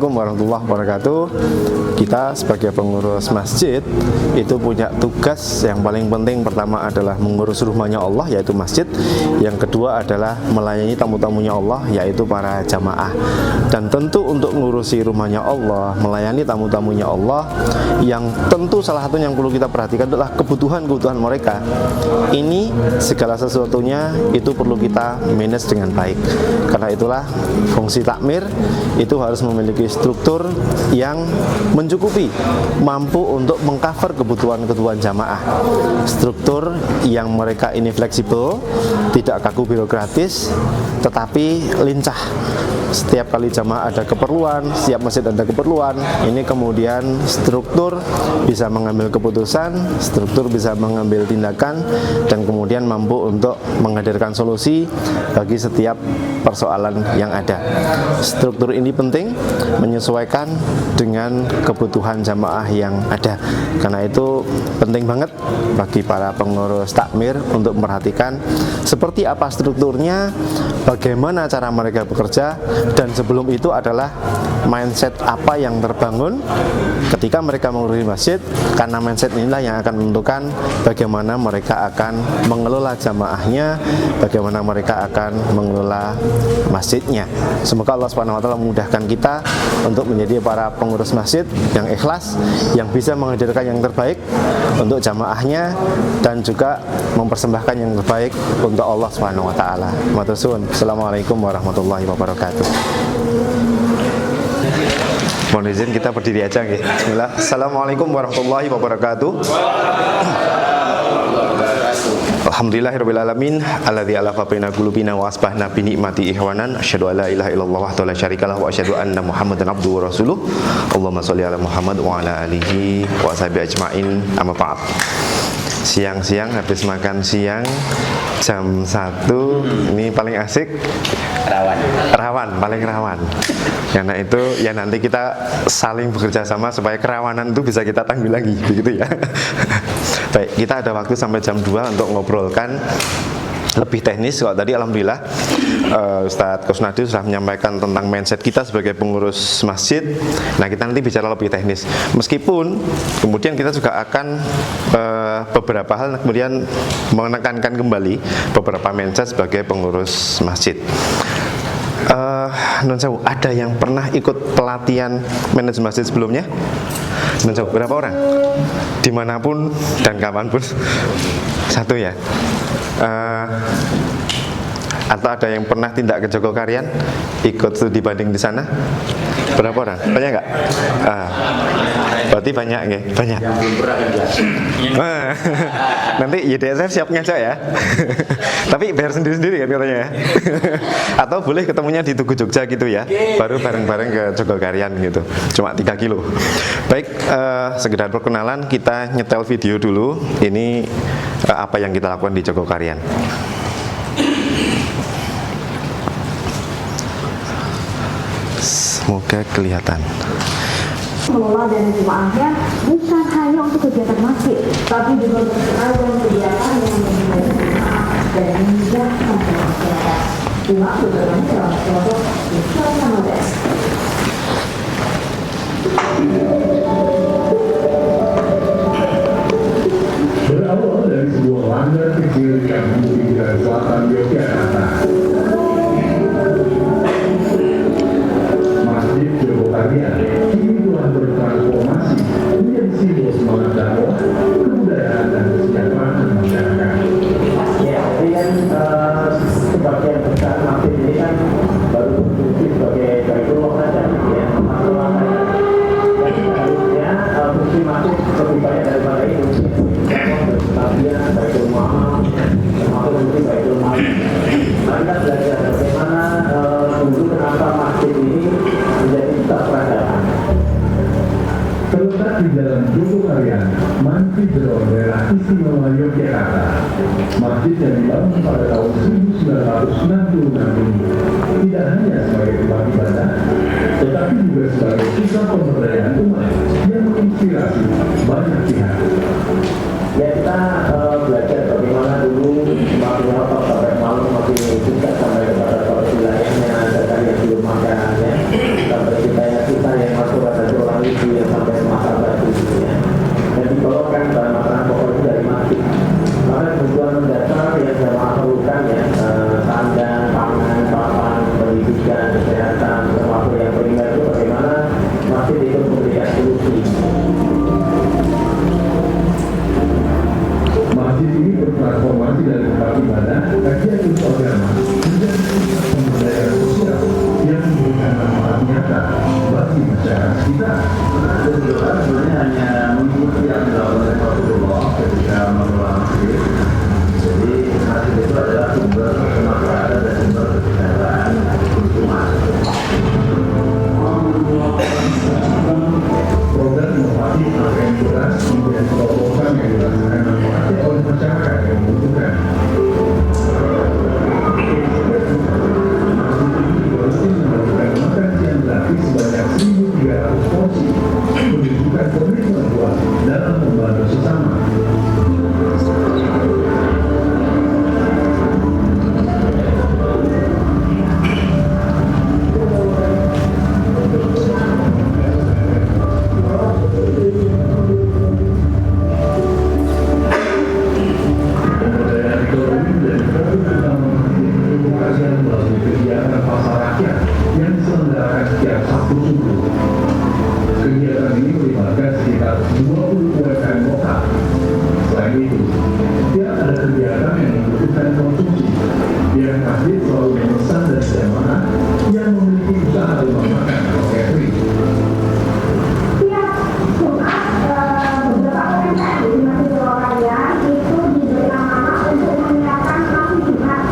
Assalamualaikum warahmatullahi wabarakatuh. Kita sebagai pengurus masjid itu punya tugas yang paling penting. Pertama adalah mengurus rumahnya Allah, yaitu masjid. Yang kedua adalah melayani tamu-tamunya Allah, yaitu para jamaah. Dan tentu untuk mengurusi rumahnya Allah, melayani tamu-tamunya Allah, yang tentu salah satu yang perlu kita perhatikan adalah kebutuhan-kebutuhan mereka. Ini segala sesuatunya itu perlu kita manage dengan baik. Karena itulah fungsi takmir itu harus memiliki struktur yang mencukupi, mampu untuk mengcover kebutuhan-kebutuhan jamaah. Struktur yang mereka ini fleksibel, tidak kaku birokratis, tetapi lincah. Setiap kali jamaah ada keperluan, setiap masjid ada keperluan, ini kemudian struktur bisa mengambil keputusan, struktur bisa mengambil tindakan, dan kemudian mampu untuk menghadirkan solusi bagi setiap persoalan yang ada. Struktur ini penting, menyesuaikan dengan kebutuhan jamaah yang ada. Karena itu penting banget bagi para pengurus takmir untuk memperhatikan seperti apa strukturnya, bagaimana cara mereka bekerja, dan sebelum itu adalah mindset apa yang terbangun ketika mereka mengurusi masjid. Karena mindset inilah yang akan menentukan bagaimana mereka akan mengelola jamaahnya, bagaimana mereka akan mengelola masjidnya. Semoga Allah Subhanahu wa taala memudahkan kita untuk menjadi para pengurus masjid yang ikhlas, yang bisa menghadirkan yang terbaik untuk jamaahnya, dan juga mempersembahkan yang terbaik untuk Allah Subhanahu wa taala. Matur suwun. Assalamualaikum warahmatullahi wabarakatuh. Mohon izin kita berdiri aja nggih. Bismillah. Assalamualaikum warahmatullahi wabarakatuh. Alhamdulillahirabbil alamin alladzi alafa baina qulubina wa asbahna bi ni'mati ihwanan asyhadu alla ilaha illallah wahdahu la syarikalah wa asyhadu anna muhammadan abduhu wa rasuluh. Allahumma shalli ala Muhammad wa ala alihi wa sahbihi ajmain. Amma ba'd. Siang-siang habis makan siang jam 1 ini paling asik rawan paling rawan. Karena itu ya nanti kita saling bekerja sama supaya kerawanan itu bisa kita tanggulangi, begitu ya. Baik, kita ada waktu sampai jam 2 untuk ngobrolkan lebih teknis. Kalau tadi alhamdulillah Ustadz Kusnadi sudah menyampaikan tentang mindset kita sebagai pengurus masjid. Nah, kita nanti bicara lebih teknis. Meskipun kemudian kita juga akan beberapa hal kemudian menekankan kembali beberapa mindset sebagai pengurus masjid. Non sewu, ada yang pernah ikut pelatihan manajemen masjid sebelumnya? Non sewu, berapa orang? Dimanapun dan kapanpun. Satu ya. Atau ada yang pernah tindak ke Jogokarian, ikut studi banding di sana? Berapa orang? Banyak nggak? Berarti banyak nggak? Banyak. Nanti YDSF siap ngajak ya. Tapi bayar sendiri-sendiri kan katanya ya. Atau boleh ketemunya di Tugu Jogja gitu ya. Baru bareng-bareng ke Jogokarian gitu. Cuma 3 kilo. Baik, sekedar perkenalan, kita nyetel video dulu. Ini apa yang kita lakukan di Jogokarian. Semoga kelihatan. Pengelola dan jemaahnya bukan hanya untuk kegiatan masjid, tapi juga untuk beragam kegiatan yang memulai jemaah dan memudahkan masyarakat. Dimaksud dalam kelompok Islam Modest. Berawal dari sebuah langgar kecil yang di pinggiran selatan Yogyakarta, Masjid Jogokarian kini telah bertransformasi menjadi simbol semangat dakwah, kebudayaan, dan kesejahteraan masyarakat. Ya, jadi kan sebagian besar masjid ini kan baru berfungsi sebagai baitul saja, ya, masalah. Jadi harusnya fungsi masjid lebih banyak daripada itu. Bagian baitul mahal, termasuk fungsi baitul mahal. Mari kita belajar bagaimana dulu kenapa masjid ini menjadi pusat peradaban. Terletak di dalam Jogokarian, Mancidro, daerah istimewa Yogyakarta. Masjid yang dibangun pada tahun 1966 ini tidak hanya sebagai tempat ibadah, tetapi juga sebagai pusat pemberdayaan umat yang menginspirasi banyak pihak. Ya, kita belajar bagaimana dulu semakin otot sampai malam semakin juga sampai kepada wilayahnya, ada yang belum makan ya, sampai kita Kedua sebenarnya hanya mengikuti yang dilakukan oleh Rasulullah ketika mengelola masjid. Jadi masjid itu adalah sumber kemaslahatan dan sumber kesejahteraan umat. Program inovasi yang jelas menjadi program yang dirasakan manfaatnya oleh masyarakat yang membutuhkan. Makan siang gratis sebanyak 1.300 porsi menunjukkan komitmen kuat dalam membantu sesama. Pemberdayaan ekonomi menjadi fokus utama edukasian melalui kegiatan pasar rakyat yang diselenggarakan setiap Sabtu subuh. Kegiatan ini melibatkan sekitar 20 UMKM lokal. Selain itu, setiap ada kegiatan yang membutuhkan konsumsi, pihak masjid selalu memesan dan jamaah yang memiliki usaha rumah makan atau catering. Tiap Jumat beberapa UMKM di Masjid Purwokarya itu diberi amanah untuk menyiapkan nasi Jumat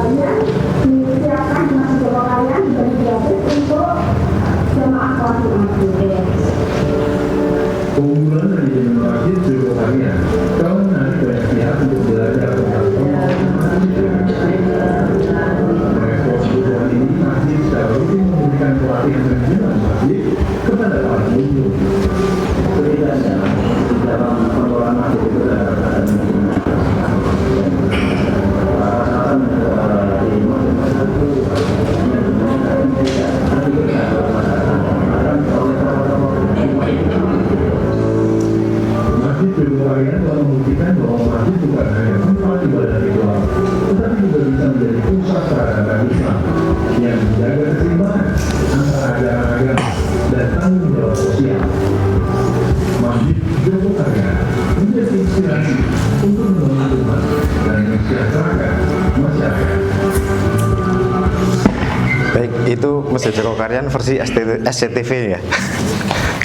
yang disiapkan di Masjid Purwokarya diberi gratis untuk jemaah sholat Jumat. Keunggulan dari jenis masjid Purwokarya, kalau menarik banyak pihak untuk belajar tentang merespons kebutuhan ini, masjid secara rutin memberikan pelatihan manajemen masjid kepada para pengunjung. Setidaknya di dalam pengelolaan masjid itu ada alasan di masjid-masjid itu Masjid Purwokarya telah membuktikan bahwa masjid bukan hanya tempat ibadah ritual, tetapi juga bisa menjadi pusat peradaban Islam yang menjaga keseimbangan antara agama-agama dan tanggung jawab sosial. Masjid Purwokarya menjadi inspirasi untuk membangun umat dan mensejahterakan masyarakat. Baik, itu Masjid Purwokarya versi SCTV ya.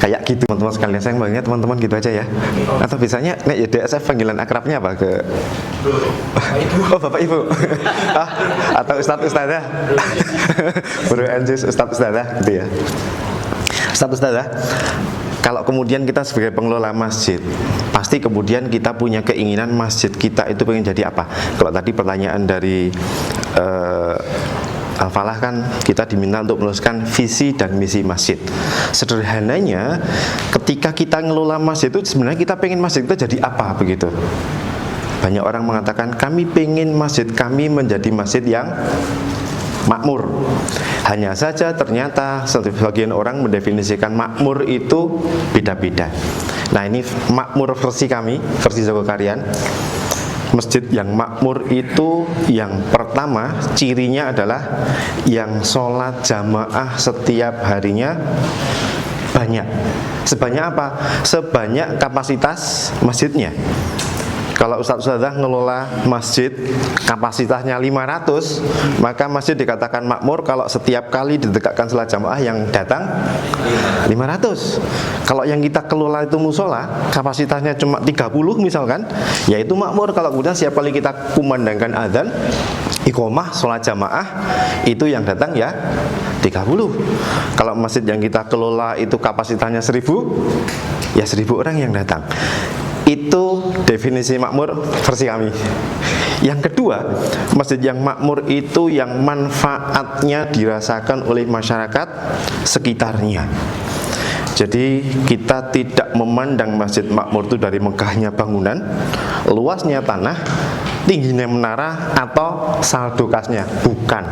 Kayak gitu teman-teman sekalian, saya banyak teman-teman gitu aja ya. Atau biasanya nek ya DSF panggilan akrabnya apa ke oh Bapak Ibu atau Ustadz Ustadzah Bro Anjus Ustadz Ustadzah gitu ya. Ustadz Ustadzah, kalau kemudian kita sebagai pengelola masjid, pasti kemudian kita punya keinginan masjid kita itu pengen jadi apa. Kalau tadi pertanyaan dari Al-Falah kan kita diminta untuk menuliskan visi dan misi masjid. Sederhananya, ketika kita ngelola masjid itu sebenarnya kita pengen masjid kita jadi apa begitu. Banyak orang mengatakan kami pengen masjid kami menjadi masjid yang makmur. Hanya saja ternyata sebagian orang mendefinisikan makmur itu beda-beda. Nah ini makmur versi kami, versi Jogokarian. Masjid yang makmur itu yang pertama cirinya adalah yang sholat jamaah setiap harinya banyak. Sebanyak apa? Sebanyak kapasitas masjidnya. Kalau Ustadz Ustadzah ngelola masjid kapasitasnya 500, maka masjid dikatakan makmur kalau setiap kali ditegakkan salat jamaah yang datang 500. Kalau yang kita kelola itu musola kapasitasnya cuma 30 misalkan, yaitu makmur kalau kemudian setiap kali kita kumandangkan adzan iqomah salat jamaah itu yang datang ya 30. Kalau masjid yang kita kelola itu kapasitasnya 1000, ya 1000 orang yang datang. Itu definisi makmur versi kami. Yang kedua, masjid yang makmur itu yang manfaatnya dirasakan oleh masyarakat sekitarnya. Jadi kita tidak memandang masjid makmur itu dari megahnya bangunan, luasnya tanah, tingginya menara, atau saldo kasnya. Bukan.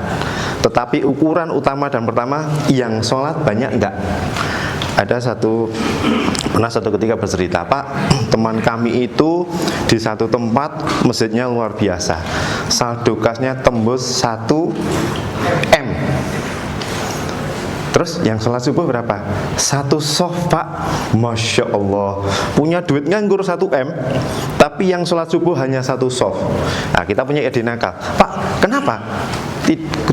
Tetapi ukuran utama dan pertama, yang sholat banyak enggak. Ada pernah satu ketika bercerita, Pak, teman kami itu di satu tempat masjidnya luar biasa, saldo kasnya tembus 1 M. Terus yang sholat subuh berapa? 1 soft, Pak. Masya Allah, punya duit nganggur 1 M, tapi yang sholat subuh hanya 1 soft. Nah kita punya ide nakal, Pak, kenapa?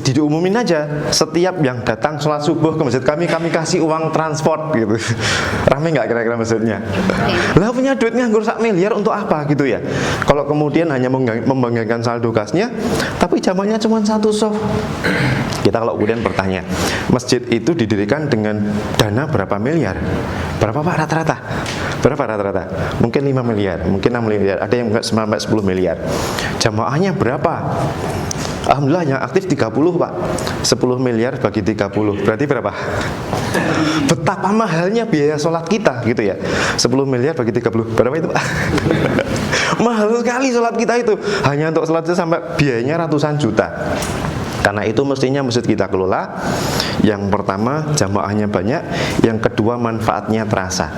diumumin aja, setiap yang datang sholat subuh ke masjid kami kasih uang transport gitu. Rame nggak kira-kira masjidnya? Lah punya duit nganggur 1 miliar untuk apa gitu ya? Kalau kemudian hanya membanggakan saldo kasnya, tapi jamaahnya cuma 1 soft. Kita kalau kemudian bertanya, masjid itu didirikan dengan dana berapa miliar? Berapa Pak rata-rata? Berapa rata-rata? Mungkin 5 miliar, mungkin 6 miliar, ada yang sampai 10 miliar. Jamaahnya berapa? Alhamdulillah yang aktif 30 Pak. 10 miliar bagi 30 berarti berapa? Betapa mahalnya biaya sholat kita gitu ya. 10 miliar bagi 30 berapa itu Pak? Mahal sekali sholat kita itu. Hanya untuk sholat itu sampai biayanya ratusan juta. Karena itu mestinya masjid kita kelola. Yang pertama jamaahnya banyak, yang kedua manfaatnya terasa.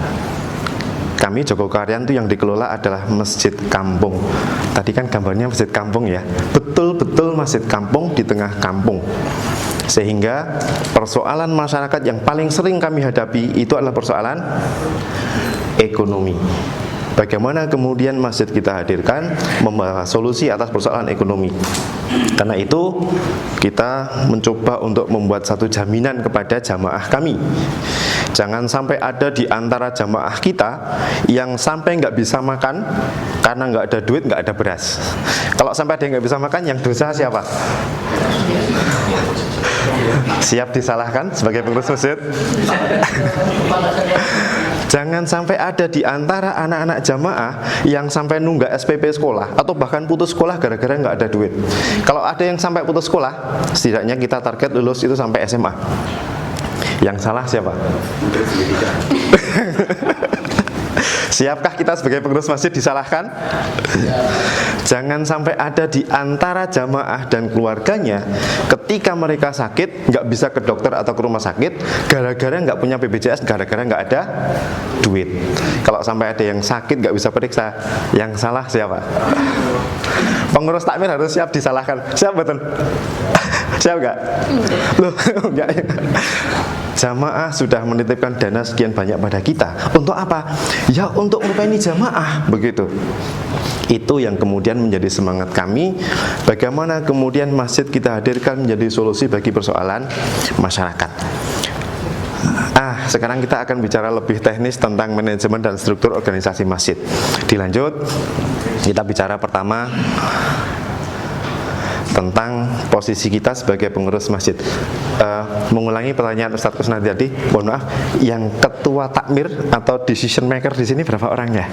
Kami Jogokarian itu yang dikelola adalah masjid kampung. Tadi kan gambarnya masjid kampung ya. Betul-betul masjid kampung di tengah kampung. Sehingga persoalan masyarakat yang paling sering kami hadapi itu adalah persoalan ekonomi. Bagaimana kemudian masjid kita hadirkan membawa solusi atas persoalan ekonomi. Karena itu kita mencoba untuk membuat satu jaminan kepada jamaah kami. Jangan sampai ada di antara jamaah kita yang sampai nggak bisa makan karena nggak ada duit, nggak ada beras. Kalau sampai ada yang nggak bisa makan, yang dosa siapa? Siap disalahkan sebagai pengurus masjid? Jangan sampai ada di antara anak-anak jamaah yang sampai nunggak SPP sekolah atau bahkan putus sekolah gara-gara nggak ada duit. Kalau ada yang sampai putus sekolah, setidaknya kita target lulus itu sampai SMA. Yang salah siapa? Siapkah kita sebagai pengurus masjid disalahkan? Jangan sampai ada di antara jamaah dan keluarganya ketika mereka sakit nggak bisa ke dokter atau ke rumah sakit gara-gara nggak punya BPJS, gara-gara nggak ada duit. Kalau sampai ada yang sakit nggak bisa periksa, yang salah siapa? Pengurus takmir harus siap disalahkan. Siap betul? Siap nggak? Loh, enggak ya. Jamaah sudah menitipkan dana sekian banyak pada kita. Untuk apa? Ya untuk melayani jamaah, begitu. Itu yang kemudian menjadi semangat kami. Bagaimana kemudian masjid kita hadirkan menjadi solusi bagi persoalan masyarakat. Sekarang kita akan bicara lebih teknis tentang manajemen dan struktur organisasi masjid. Dilanjut, kita bicara pertama tentang posisi kita sebagai pengurus masjid. Mengulangi pertanyaan Ustadz Kusnadi tadi, mohon maaf, yang ketua takmir atau decision maker di sini berapa orangnya?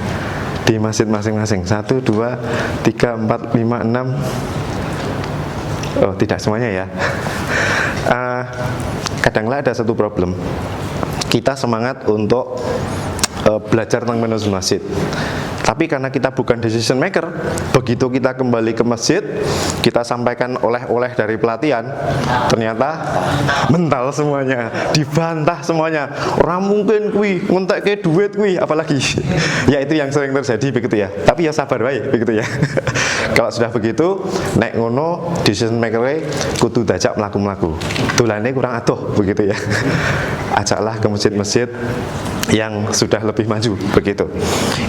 Di masjid masing-masing? 1, 2, 3, 4, 5, 6. Oh, tidak semuanya ya. Kadanglah ada satu problem. Kita semangat untuk belajar tentang manajemen masjid. Tapi karena kita bukan decision maker, begitu kita kembali ke masjid, kita sampaikan oleh-oleh dari pelatihan, ternyata mental semuanya, dibantah semuanya. Orang mungkin kui ngentek ke duit kui, apalagi. Ya itu yang sering terjadi begitu ya. Tapi ya sabar baik begitu ya. Kalau sudah begitu, nek ngono decision maker kudu dajak mlaku-mlaku. Tulane kurang adoh begitu ya. Ajaklah ke masjid-masjid yang sudah lebih maju begitu.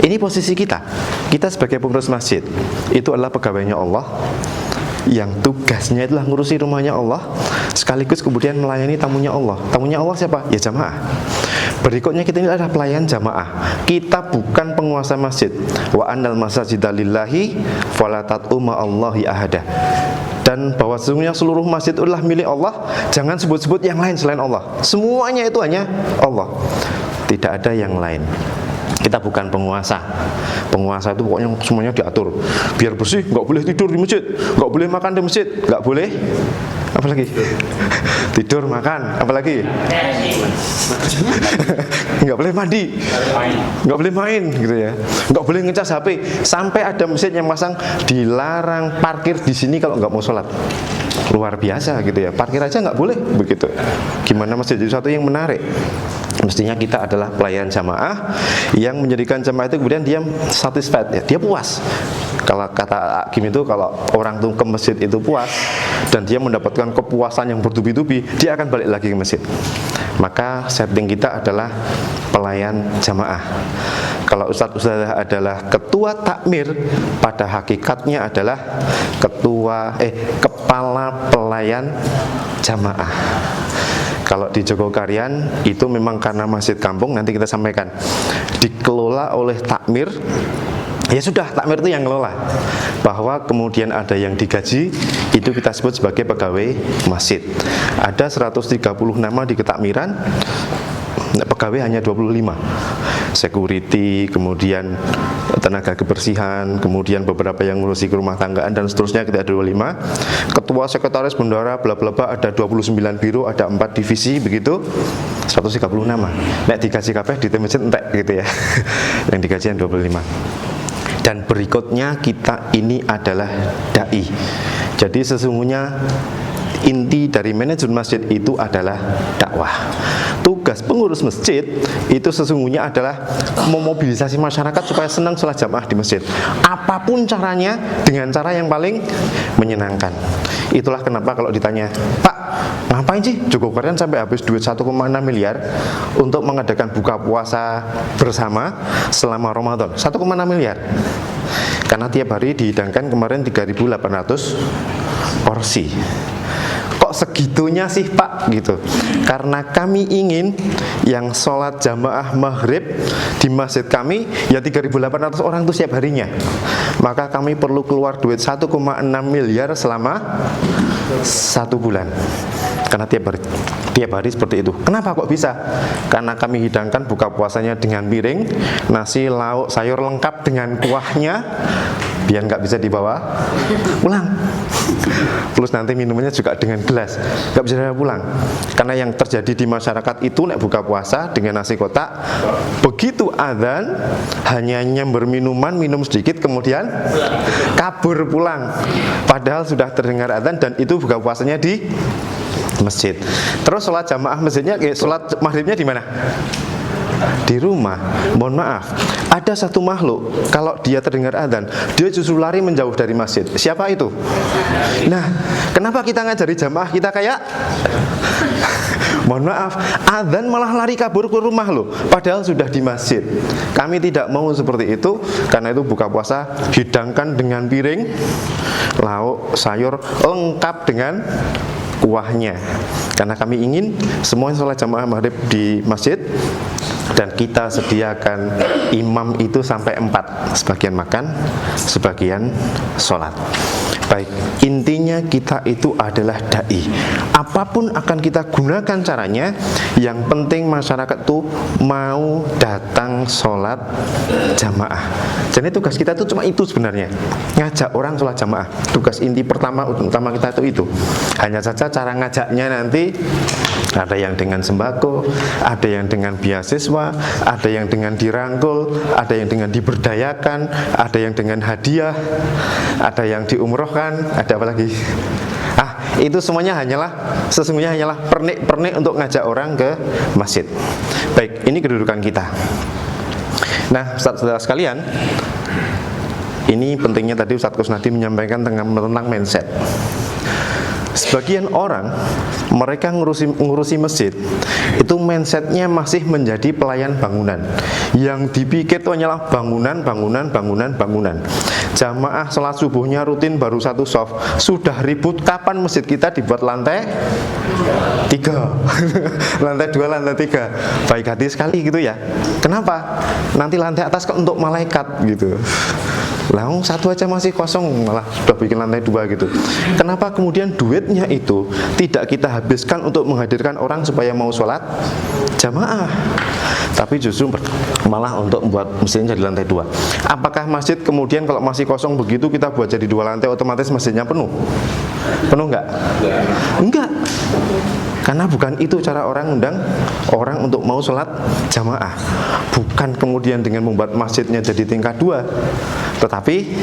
Ini posisi kita. Kita sebagai pengurus masjid itu adalah pegawainya Allah yang tugasnya itulah ngurusi rumahnya Allah, sekaligus kemudian melayani tamunya Allah. Tamunya Allah siapa? Ya jamaah. Berikutnya kita ini adalah pelayan jamaah. Kita bukan penguasa masjid. Wa annal masajida lillahi fala tad'u ma'allahi ahada. Dan bahwa sesungguhnya seluruh masjid adalah milik Allah. Jangan sebut-sebut yang lain selain Allah. Semuanya itu hanya Allah. Tidak ada yang lain. Kita bukan penguasa. Penguasa itu pokoknya semuanya diatur. Biar bersih, nggak boleh tidur di masjid, nggak boleh makan di masjid, nggak boleh apalagi tidur, makan, apalagi nggak boleh mandi, nggak boleh main gitu ya, nggak boleh ngecas HP. Sampai ada masjid yang masang dilarang parkir di sini kalau nggak mau sholat. Luar biasa gitu ya, parkir aja nggak boleh begitu. Gimana masjid jadi sesuatu yang menarik? Mestinya kita adalah pelayan jamaah yang menjadikan jamaah itu kemudian dia satisfied ya, dia puas. Kalau kata Hakim itu, kalau orang tuh ke masjid itu puas dan dia mendapatkan kepuasan yang bertubi-tubi, dia akan balik lagi ke masjid. maka setting kita adalah pelayan jamaah. Kalau ustadz adalah ketua takmir, pada hakikatnya adalah kepala pelayan jamaah. Kalau di Jogokarian itu memang karena masjid kampung, nanti kita sampaikan, dikelola oleh takmir. Ya sudah, takmir itu yang ngelola. Bahwa kemudian ada yang digaji, itu kita sebut sebagai pegawai masjid. Ada 130 nama di ketakmiran, pegawai hanya 25. Security, kemudian tenaga kebersihan, kemudian beberapa yang ngurusi rumah tanggaan dan seterusnya, kita ada 25. Ketua, sekretaris, bendara, bla bla bla, ada 29 biro, ada 4 divisi, begitu 130 nama. Nek digaji kabeh di masjid entek gitu ya. Yang digaji yang 25. Dan berikutnya kita ini adalah dai. Jadi sesungguhnya inti dari manajemen masjid itu adalah dakwah. Tugas pengurus masjid itu sesungguhnya adalah memobilisasi masyarakat supaya senang sholat jamaah di masjid. Apapun caranya, dengan cara yang paling menyenangkan. Itulah kenapa kalau ditanya, Pak, ngapain sih Jogokarian sampai habis duit 1,6 miliar untuk mengadakan buka puasa bersama selama Ramadan? 1,6 miliar. Karena tiap hari dihidangkan kemarin 3.800 porsi. Kok segitunya sih Pak gitu? Karena kami ingin yang sholat jamaah maghrib di masjid kami ya 3.800 orang itu setiap harinya. Maka kami perlu keluar duit 1,6 miliar selama 1 bulan. Karena tiap hari seperti itu. Kenapa kok bisa? Karena kami hidangkan buka puasanya dengan piring, nasi, lauk, sayur lengkap dengan kuahnya, biar nggak bisa dibawa pulang. Plus nanti minumnya juga dengan gelas, nggak bisa dibawa pulang. Karena yang terjadi di masyarakat itu nek buka puasa dengan nasi kotak, begitu adzan hanya nyamber minuman, minum sedikit kemudian kabur pulang. Padahal sudah terdengar adzan dan itu buka puasanya di masjid. Terus sholat jamaah masjidnya, sholat maghribnya di mana? Di rumah. Mohon maaf, ada satu makhluk kalau dia terdengar adzan, dia justru lari menjauh dari masjid. Siapa itu? Nah, kenapa kita ngajari jamaah kita kayak mohon maaf, adzan malah lari kabur ke rumah loh, padahal sudah di masjid. Kami tidak mau seperti itu. Karena itu buka puasa hidangkan dengan piring, lauk, sayur lengkap dengan kuahnya. Karena kami ingin semuanya sholat jamaah maghrib di masjid. Dan kita sediakan imam itu sampai 4, sebagian makan, sebagian sholat. Baik, intinya kita itu adalah dai. Apapun akan kita gunakan caranya, yang penting masyarakat tuh mau datang sholat jamaah. Jadi tugas kita tuh cuma itu sebenarnya, ngajak orang sholat jamaah. Tugas inti utama kita itu. Hanya saja cara ngajaknya nanti ada yang dengan sembako, ada yang dengan beasiswa, ada yang dengan dirangkul, ada yang dengan diberdayakan, ada yang dengan hadiah, ada yang diumrohkan, ada apa lagi? Itu semuanya sesungguhnya hanyalah pernik-pernik untuk ngajak orang ke masjid. Baik, ini kedudukan kita. Nah, saudara sekalian, ini pentingnya tadi Ustadz Kusnadi menyampaikan tentang mindset. Sebagian orang mereka ngurusi masjid itu mindsetnya masih menjadi pelayan bangunan. Yang dipikir itu hanyalah bangunan. Jamaah sholat subuhnya rutin baru 1 shaf, sudah ribut kapan masjid kita dibuat lantai 3 lantai 2, lantai 3. Baik hati sekali gitu ya. Kenapa? Nanti lantai atas untuk malaikat gitu. Lah, 1 aja masih kosong, malah sudah bikin lantai 2 gitu. Kenapa kemudian duitnya itu tidak kita habiskan untuk menghadirkan orang supaya mau sholat jamaah, tapi justru malah untuk membuat masjidnya jadi lantai 2. Apakah masjid kemudian kalau masih kosong begitu kita buat jadi 2 lantai otomatis masjidnya penuh? Penuh enggak? Enggak. Karena bukan itu cara orang undang orang untuk mau sholat jamaah. Bukan kemudian dengan membuat masjidnya jadi tingkat 2, tetapi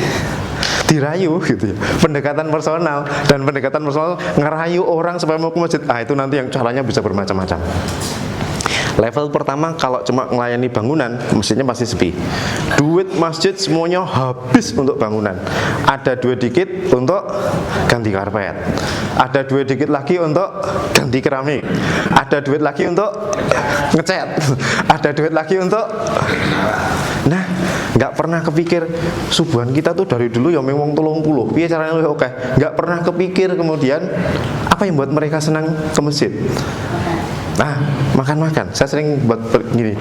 dirayu gitu ya. Pendekatan personal, dan pendekatan personal ngerayu orang supaya mau ke masjid. Itu nanti yang caranya bisa bermacam-macam. Level pertama kalau cuma melayani bangunan, masjidnya pasti sepi. Duit masjid semuanya habis untuk bangunan. Ada duit dikit untuk ganti karpet, ada duit dikit lagi untuk ganti keramik, ada duit lagi untuk ngecat, ada duit lagi untuk nggak pernah kepikir subuhan kita tuh dari dulu ya memang 30. Piye caranya oke. Nggak pernah kepikir kemudian apa yang buat mereka senang ke masjid. Nah, makan-makan. Saya sering buat gini.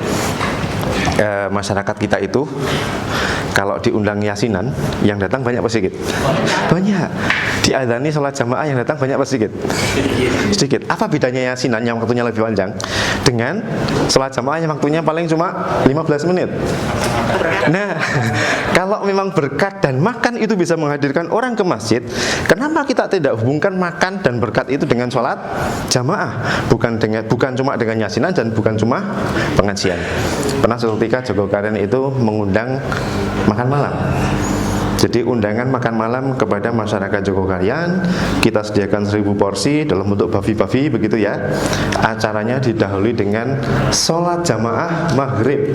Masyarakat kita itu kalau diundang yasinan, yang datang banyak apa sedikit? Banyak. Diadzani sholat jamaah, yang datang banyak apa sedikit? Sedikit. Apa bedanya yasinan yang waktunya lebih panjang dengan sholat jamaah yang waktunya paling cuma 15 menit? Nah, kalau memang berkat dan makan itu bisa menghadirkan orang ke masjid, kenapa kita tidak hubungkan makan dan berkat itu dengan sholat jamaah? Bukan cuma dengan yasinan dan bukan cuma pengajian. Pernah suatu ketika Jogokarian itu mengundang makan malam. Jadi undangan makan malam kepada masyarakat Jogokarian, kita sediakan 1000 porsi dalam bentuk bavi-bavi begitu ya. Acaranya didahului dengan sholat jamaah maghrib.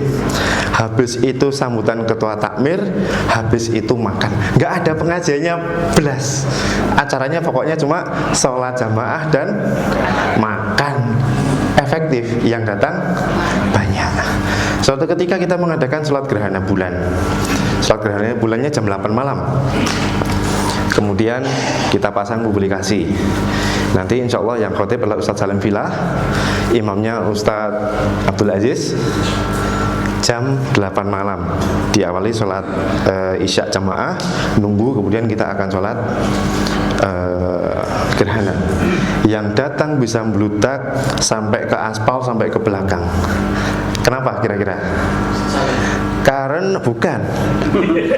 Habis itu sambutan ketua takmir, habis itu makan. Nggak ada pengajiannya belas. Acaranya pokoknya cuma sholat jamaah dan makan. Efektif, yang datang banyak. Suatu ketika kita mengadakan sholat gerhana bulan. Sholat gerhana bulannya jam 8 malam. Kemudian kita pasang publikasi. Nanti insya Allah yang khotib adalah Ustadz Salim Villa, imamnya Ustadz Abdul Aziz. Jam 8 malam diawali sholat isya jamaah, nunggu kemudian kita akan sholat gerhana. Yang datang bisa meludak sampai ke aspal, sampai ke belakang. Kenapa kira-kira? Karena bukan,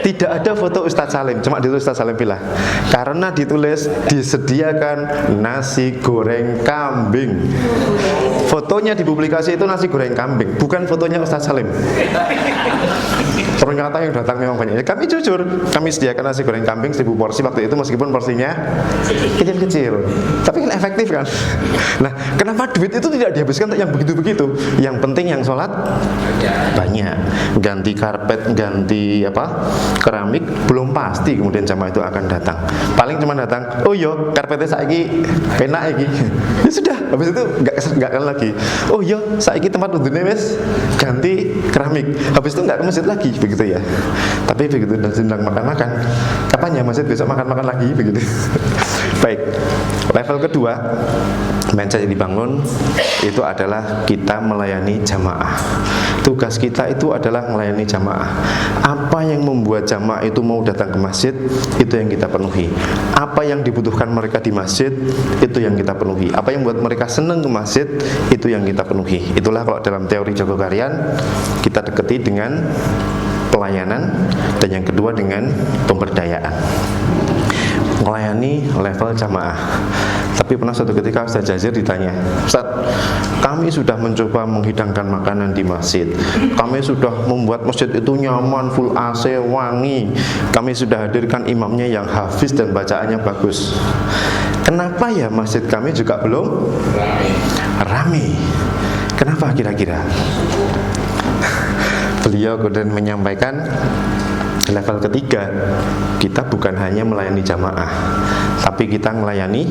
tidak ada foto Ustadz Salim, cuma ditulis Ustadz Salim Villa. Karena ditulis disediakan nasi goreng kambing. Fotonya di publikasi itu nasi goreng kambing, bukan fotonya Ustadz Salim. Ternyata yang datang memang banyak. Kami jujur, kami sediakan nasi goreng kambing 1000 porsi waktu itu, meskipun porsinya kecil-kecil, tapi kan efektif kan. Nah, kenapa duit itu tidak dihabiskan untuk yang begitu-begitu? Yang penting yang sholat banyak. Ganti karpet, ganti keramik, belum pasti kemudian jamaah itu akan datang. Paling cuma datang, oh yo karpetnya saiki penak iki. Ya sudah, habis itu nggak kan lagi. Oh yo saiki tempat wudhunya wes ganti keramik. Habis itu nggak ke masjid lagi, begitu ya. Tapi begitu dan sedang makan-makan, kapan ya masjid besok makan-makan lagi, begitu. Baik, level kedua mindset yang dibangun itu adalah kita melayani jamaah. Tugas kita itu adalah melayani jamaah. Apa yang membuat jamaah itu mau datang ke masjid, itu yang kita penuhi. Apa yang dibutuhkan mereka di masjid, itu yang kita penuhi. Apa yang membuat mereka senang ke masjid, itu yang kita penuhi. Itulah kalau dalam teori Jogokarian kita deketi dengan pelayanan, dan yang kedua dengan pemberdayaan. Melayani level jamaah. Tapi pernah suatu ketika Ustaz Jazir ditanya, Ustaz, kami sudah mencoba menghidangkan makanan di masjid, kami sudah membuat masjid itu nyaman, full AC, wangi, kami sudah hadirkan imamnya yang hafiz dan bacaannya bagus, kenapa ya masjid kami juga belum rame? Kenapa kira-kira? Beliau kemudian menyampaikan, level ketiga, kita bukan hanya melayani jamaah, tapi kita melayani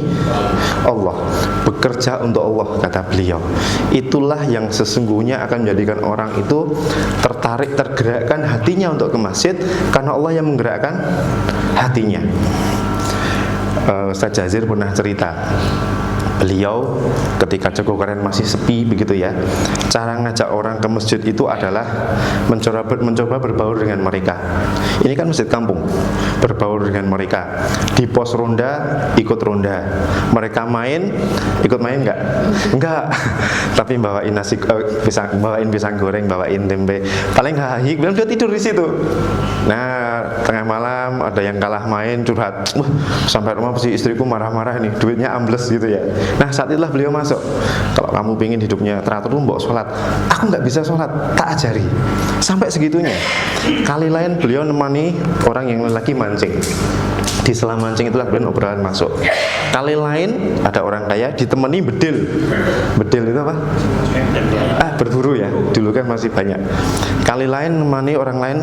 Allah, bekerja untuk Allah, kata beliau. Itulah yang sesungguhnya akan menjadikan orang itu tertarik, tergerakkan hatinya untuk ke masjid, karena Allah yang menggerakkan hatinya. Ustaz Jazir pernah cerita, beliau ketika Jogokarian masih sepi begitu ya, cara ngajak orang ke masjid itu adalah mencoba berbaur dengan mereka. Ini kan masjid kampung, berbaur dengan mereka. Di pos ronda ikut ronda, mereka main ikut main enggak tapi bawain nasi bawain pisang goreng, bawain tempe, paling hahi, kemudian dia tidur di situ. Nah, tengah malam ada yang kalah main curhat, sampai rumah pasti istriku marah-marah nih, duitnya ambles gitu ya. Nah saat itulah beliau masuk. Kalau kamu pengen hidupnya teratur, mbok sholat. Aku nggak bisa sholat, tak ajari. Sampai segitunya. Kali lain beliau nemani orang yang lagi mancing. Di sela mancing itulah kemudian obrolan masuk. Kali lain ada orang kaya ditemani bedil. Bedil itu apa? Berburu ya. Dulu kan masih banyak. Kali lain nemani orang lain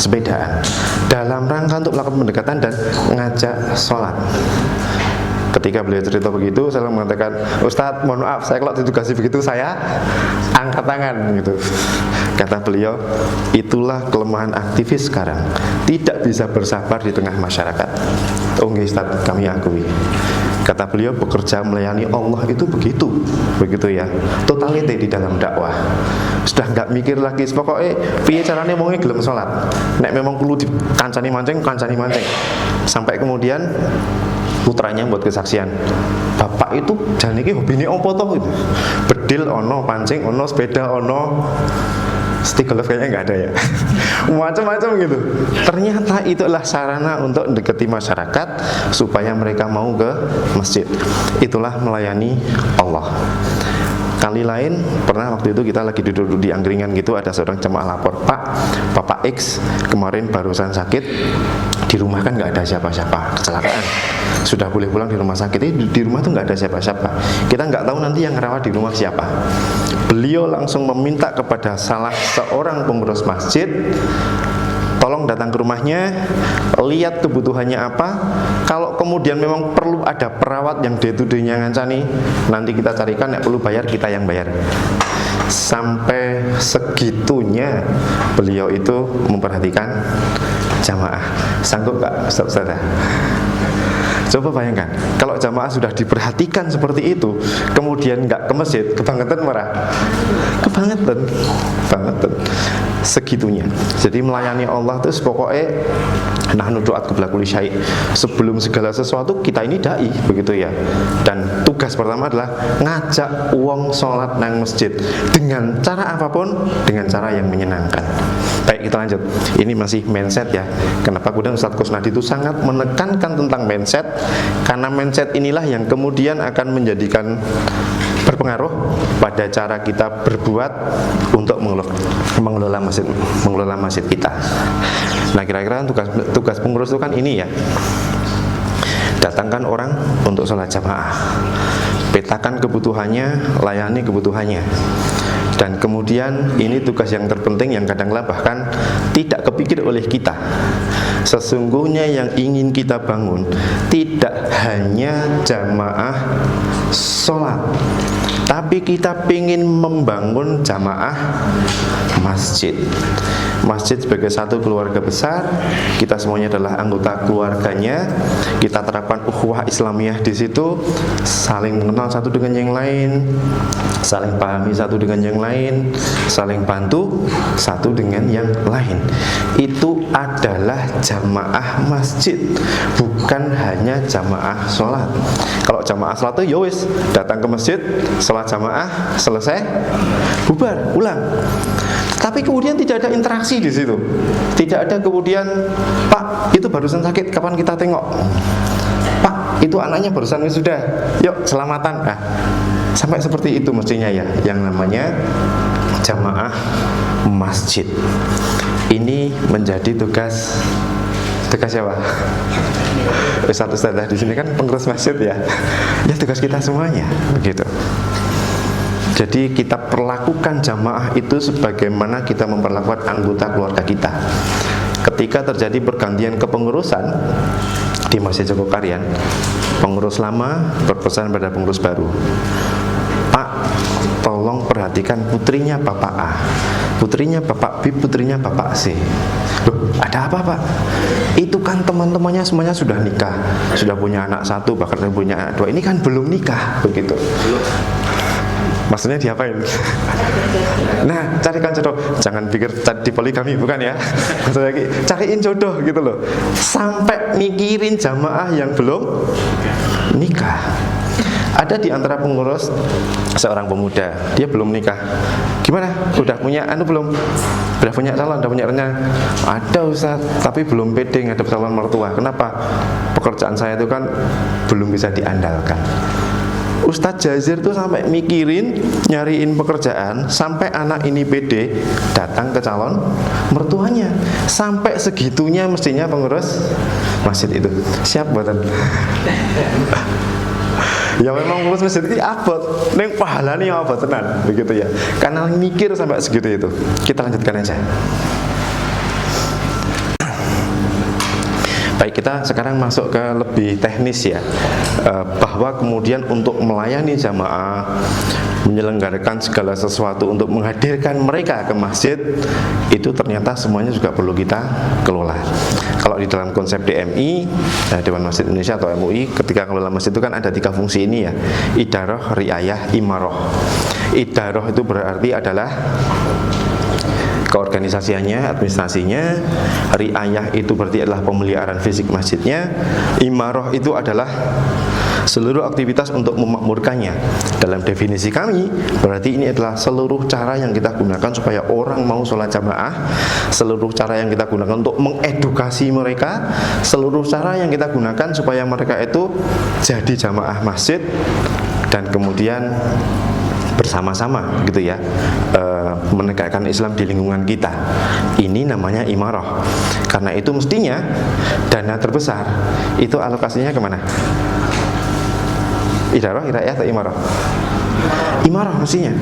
sepedaan dalam rangka untuk melakukan pendekatan dan ngajak sholat. Ketika beliau cerita begitu, saya mengatakan, Ustadz, mohon maaf, saya kalau ditugasi begitu saya angkat tangan gitu. Kata beliau, itulah kelemahan aktivis sekarang, tidak bisa bersabar di tengah masyarakat. Oh nggih Ustadz, kami akui. Kata beliau, bekerja melayani Allah itu begitu ya, totalite di dalam dakwah. Sudah nggak mikir lagi, pokoknya piye caranya mau gelem sholat. Nek memang perlu dikancani mancing. Sampai kemudian putranya buat kesaksian, bapak itu janiki hobine opo toh gitu. Bedil ono, pancing ono, sepeda ono, stick golf kayaknya nggak ada ya. Macam-macam gitu. Ternyata itulah sarana untuk mendekati masyarakat supaya mereka mau ke masjid. Itulah melayani Allah. Kali lain pernah waktu itu kita lagi duduk di angkringan gitu, ada seorang jemaah lapor, Pak, Bapak X kemarin barusan sakit, di rumah kan nggak ada siapa-siapa, kecelakaan, sudah boleh pulang di rumah sakit. Di rumah tuh nggak ada siapa-siapa, kita nggak tahu nanti yang ngerawat di rumah siapa. Beliau langsung meminta kepada salah seorang pengurus masjid, tolong datang ke rumahnya, lihat kebutuhannya apa. Kalau kemudian memang perlu ada perawat yang day-to-day-nya ngancani, nanti kita carikan, yang perlu bayar kita yang bayar. Sampai segitunya beliau itu memperhatikan jamaah. Sanggup gak Ustaz? Coba bayangkan, kalau jamaah sudah diperhatikan seperti itu, kemudian nggak ke masjid, kebangetan marah, kebangetan, segitunya. Jadi melayani Allah itu pokoknya nahnu du'at qabla kulli syai'. Sebelum segala sesuatu kita ini dai, begitu ya. Dan tugas pertama adalah ngajak uang sholat nang masjid dengan cara apapun, dengan cara yang menyenangkan. Baik, kita lanjut. Ini masih mindset ya. Kenapa kemudian Ustaz Kusnadi itu sangat menekankan tentang mindset? Karena mindset inilah yang kemudian akan menjadikan berpengaruh pada cara kita berbuat untuk mengelola masjid kita. Nah, kira-kira tugas pengurus itu kan ini ya. Datangkan orang untuk sholat jamaah, petakan kebutuhannya, layani kebutuhannya. Dan kemudian ini tugas yang terpenting yang kadang-kadang bahkan tidak kepikir oleh kita. Sesungguhnya yang ingin kita bangun tidak hanya jamaah sholat, tapi kita ingin membangun jamaah masjid. Masjid sebagai satu keluarga besar, kita semuanya adalah anggota keluarganya. Kita terapkan ukhuwah Islamiyah di situ, saling mengenal satu dengan yang lain, saling pahami satu dengan yang lain, saling bantu satu dengan yang lain. Itu adalah jamaah masjid, bukan hanya jamaah sholat. Kalau jamaah sholat itu yowis, datang ke masjid, sholat jamaah, selesai, bubar, pulang. Tapi kemudian tidak ada interaksi di situ. Tidak ada kemudian, Pak, itu barusan sakit, kapan kita tengok? Pak, itu anaknya barusan sudah, yuk selamatan. Nah, sampai seperti itu mestinya ya, yang namanya jamaah masjid. Ini menjadi tugas siapa? Ustaz-ustazah di sini kan pengurus masjid ya. Ya tugas kita semuanya, begitu. Jadi kita perlakukan jamaah itu sebagaimana kita memperlakukan anggota keluarga kita. Ketika terjadi pergantian kepengurusan di Masjid Jogokarian, pengurus lama berpesan pada pengurus baru, Pak, tolong perhatikan putrinya Bapak A, putrinya Bapak B, putrinya Bapak C. Loh, ada apa Pak? Itu kan teman-temannya semuanya sudah nikah, sudah punya anak satu, bahkan punya anak dua. Ini kan belum nikah, begitu. Maksudnya diapain? Nah, carikan jodoh. Jangan pikir di poligami, bukan ya. Maksudnya cariin jodoh gitu loh. Sampai mikirin jamaah yang belum nikah. Ada di antara pengurus seorang pemuda, dia belum nikah. Gimana? Udah punya belum? Udah punya calon, udah punya rencana? Ada Ustaz, tapi belum pede ngadep calon mertua. Kenapa? Pekerjaan saya itu kan belum bisa diandalkan. Ustadz Jazir tuh sampai mikirin nyariin pekerjaan sampai anak ini pede datang ke calon mertuanya. Sampai segitunya mestinya pengurus masjid itu. Siap buatan. Ya memang pengurus masjid ini abot, neng pahala nih abot tenan, begitu ya. Karena mikir sampai segitu itu. Kita lanjutkan aja. Baik, kita sekarang masuk ke lebih teknis ya, bahwa kemudian untuk melayani jamaah, menyelenggarakan segala sesuatu untuk menghadirkan mereka ke masjid, itu ternyata semuanya juga perlu kita kelola. Kalau di dalam konsep DMI, Dewan Masjid Indonesia atau MUI, ketika kelola masjid itu kan ada 3 fungsi ini ya, idarah, riayah, imaroh. Idarah itu berarti adalah keorganisasiannya, administrasinya. Riayah itu berarti adalah pemeliharaan fisik masjidnya. Imaroh itu adalah seluruh aktivitas untuk memakmurkannya. Dalam definisi kami, berarti ini adalah seluruh cara yang kita gunakan supaya orang mau sholat jamaah, seluruh cara yang kita gunakan untuk mengedukasi mereka, seluruh cara yang kita gunakan supaya mereka itu jadi jamaah masjid, dan kemudian bersama-sama gitu ya, menegakkan Islam di lingkungan kita. Ini namanya imarah. Karena itu mestinya dana terbesar itu alokasinya kemana? Idarah, riayah atau imarah? Imarah mestinya.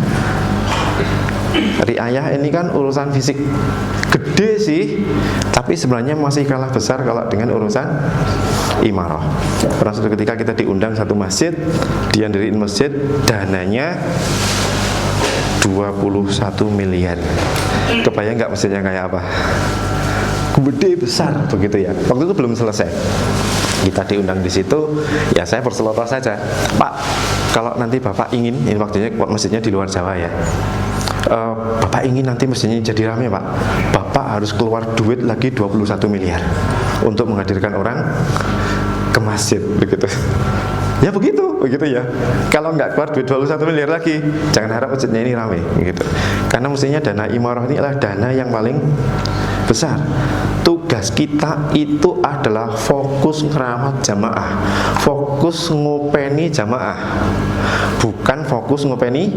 Riayah ini kan urusan fisik gede sih, tapi sebenarnya masih kalah besar kalau dengan urusan imarah. Pernah suatu ketika kita diundang satu masjid, dia diriin masjid, dananya 21 miliar. Kebayang nggak masjidnya kayak apa? Gede besar begitu ya. Waktu itu belum selesai. Kita diundang di situ, ya saya berselotah saja. Pak, kalau nanti Bapak ingin, ini waktunya masjidnya di luar Jawa ya. Bapak ingin nanti masjidnya jadi ramai Pak, Bapak harus keluar duit lagi 21 miliar untuk menghadirkan orang ke masjid begitu. Ya begitu ya. Kalau nggak keluar duit 21 miliar lagi, jangan harap masjidnya ini ramai gitu. Karena mestinya dana imarah ini adalah dana yang paling besar. Tugas kita itu adalah fokus ngerawat jamaah, fokus ngopeni jamaah, bukan fokus ngopeni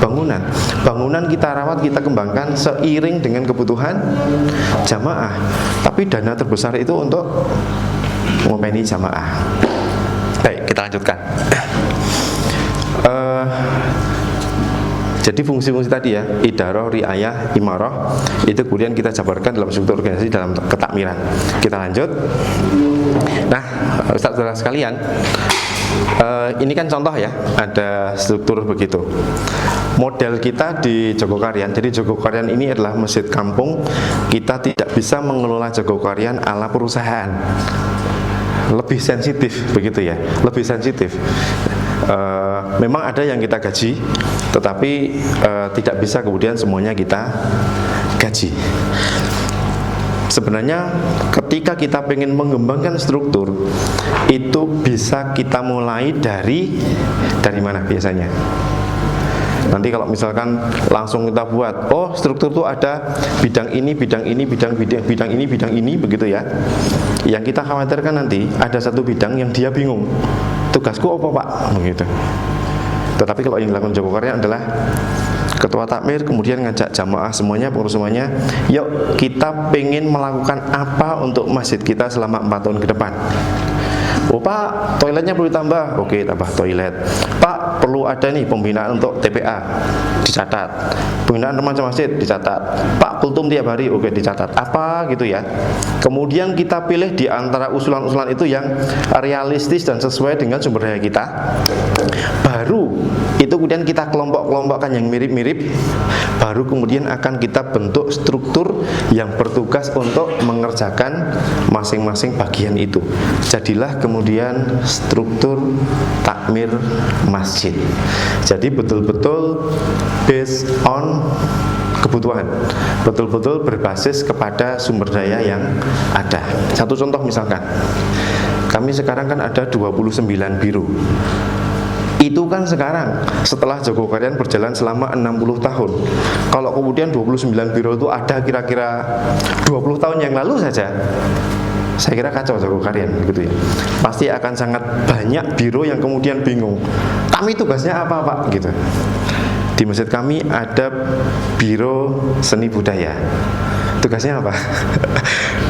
bangunan. Bangunan kita rawat, kita kembangkan seiring dengan kebutuhan jamaah. Tapi dana terbesar itu untuk ngopeni jamaah. Baik, kita lanjutkan. Jadi fungsi-fungsi tadi ya, idarah, riayah, imarah, itu kemudian kita jabarkan dalam struktur organisasi dalam ketakmiran. Kita lanjut. Nah, saudara sekalian, ini kan contoh ya, ada struktur begitu. Model kita di Jogokarian, jadi Jogokarian ini adalah masjid kampung. Kita tidak bisa mengelola Jogokarian ala perusahaan. Lebih sensitif begitu ya, lebih sensitif. Memang ada yang kita gaji, tetapi tidak bisa kemudian semuanya kita gaji. Sebenarnya ketika kita pengen mengembangkan struktur, itu bisa kita mulai dari mana biasanya? Nanti kalau misalkan langsung kita buat, oh struktur itu ada bidang ini, bidang ini, bidang ini, bidang ini, begitu ya. Yang kita khawatirkan nanti ada satu bidang yang dia bingung, tugasku apa Pak? Begitu. Tetapi kalau yang dilakukan Jogokarian adalah ketua takmir kemudian ngajak jamaah semuanya, pengurus semuanya, yuk kita pengen melakukan apa untuk masjid kita selama 4 tahun ke depan. Oh Pak, toiletnya perlu ditambah. Oke, tambah toilet. Pak, perlu ada nih pembinaan untuk TPA, dicatat. Pembinaan remaja masjid, dicatat. Pak, kultum tiap hari, oke, dicatat. Apa gitu ya. Kemudian kita pilih di antara usulan-usulan itu yang realistis dan sesuai dengan sumber daya kita. Baru itu kemudian kita kelompok-kelompokkan yang mirip-mirip. Baru kemudian akan kita bentuk struktur yang bertugas untuk mengerjakan masing-masing bagian itu. Jadilah kemudian struktur takmir masjid. Jadi betul-betul based on kebutuhan, betul-betul berbasis kepada sumber daya yang ada. Satu contoh misalkan, kami sekarang kan ada 29 biru. Itu kan sekarang setelah Jogokarian berjalan selama 60 tahun. Kalau kemudian 29 biro itu ada kira-kira 20 tahun yang lalu saja, Saya kira kacau Jogokarian gitu ya. Pasti akan sangat banyak biro yang kemudian bingung. Kami tugasnya apa Pak? Gitu. Di masjid kami ada biro seni budaya. Tugasnya apa?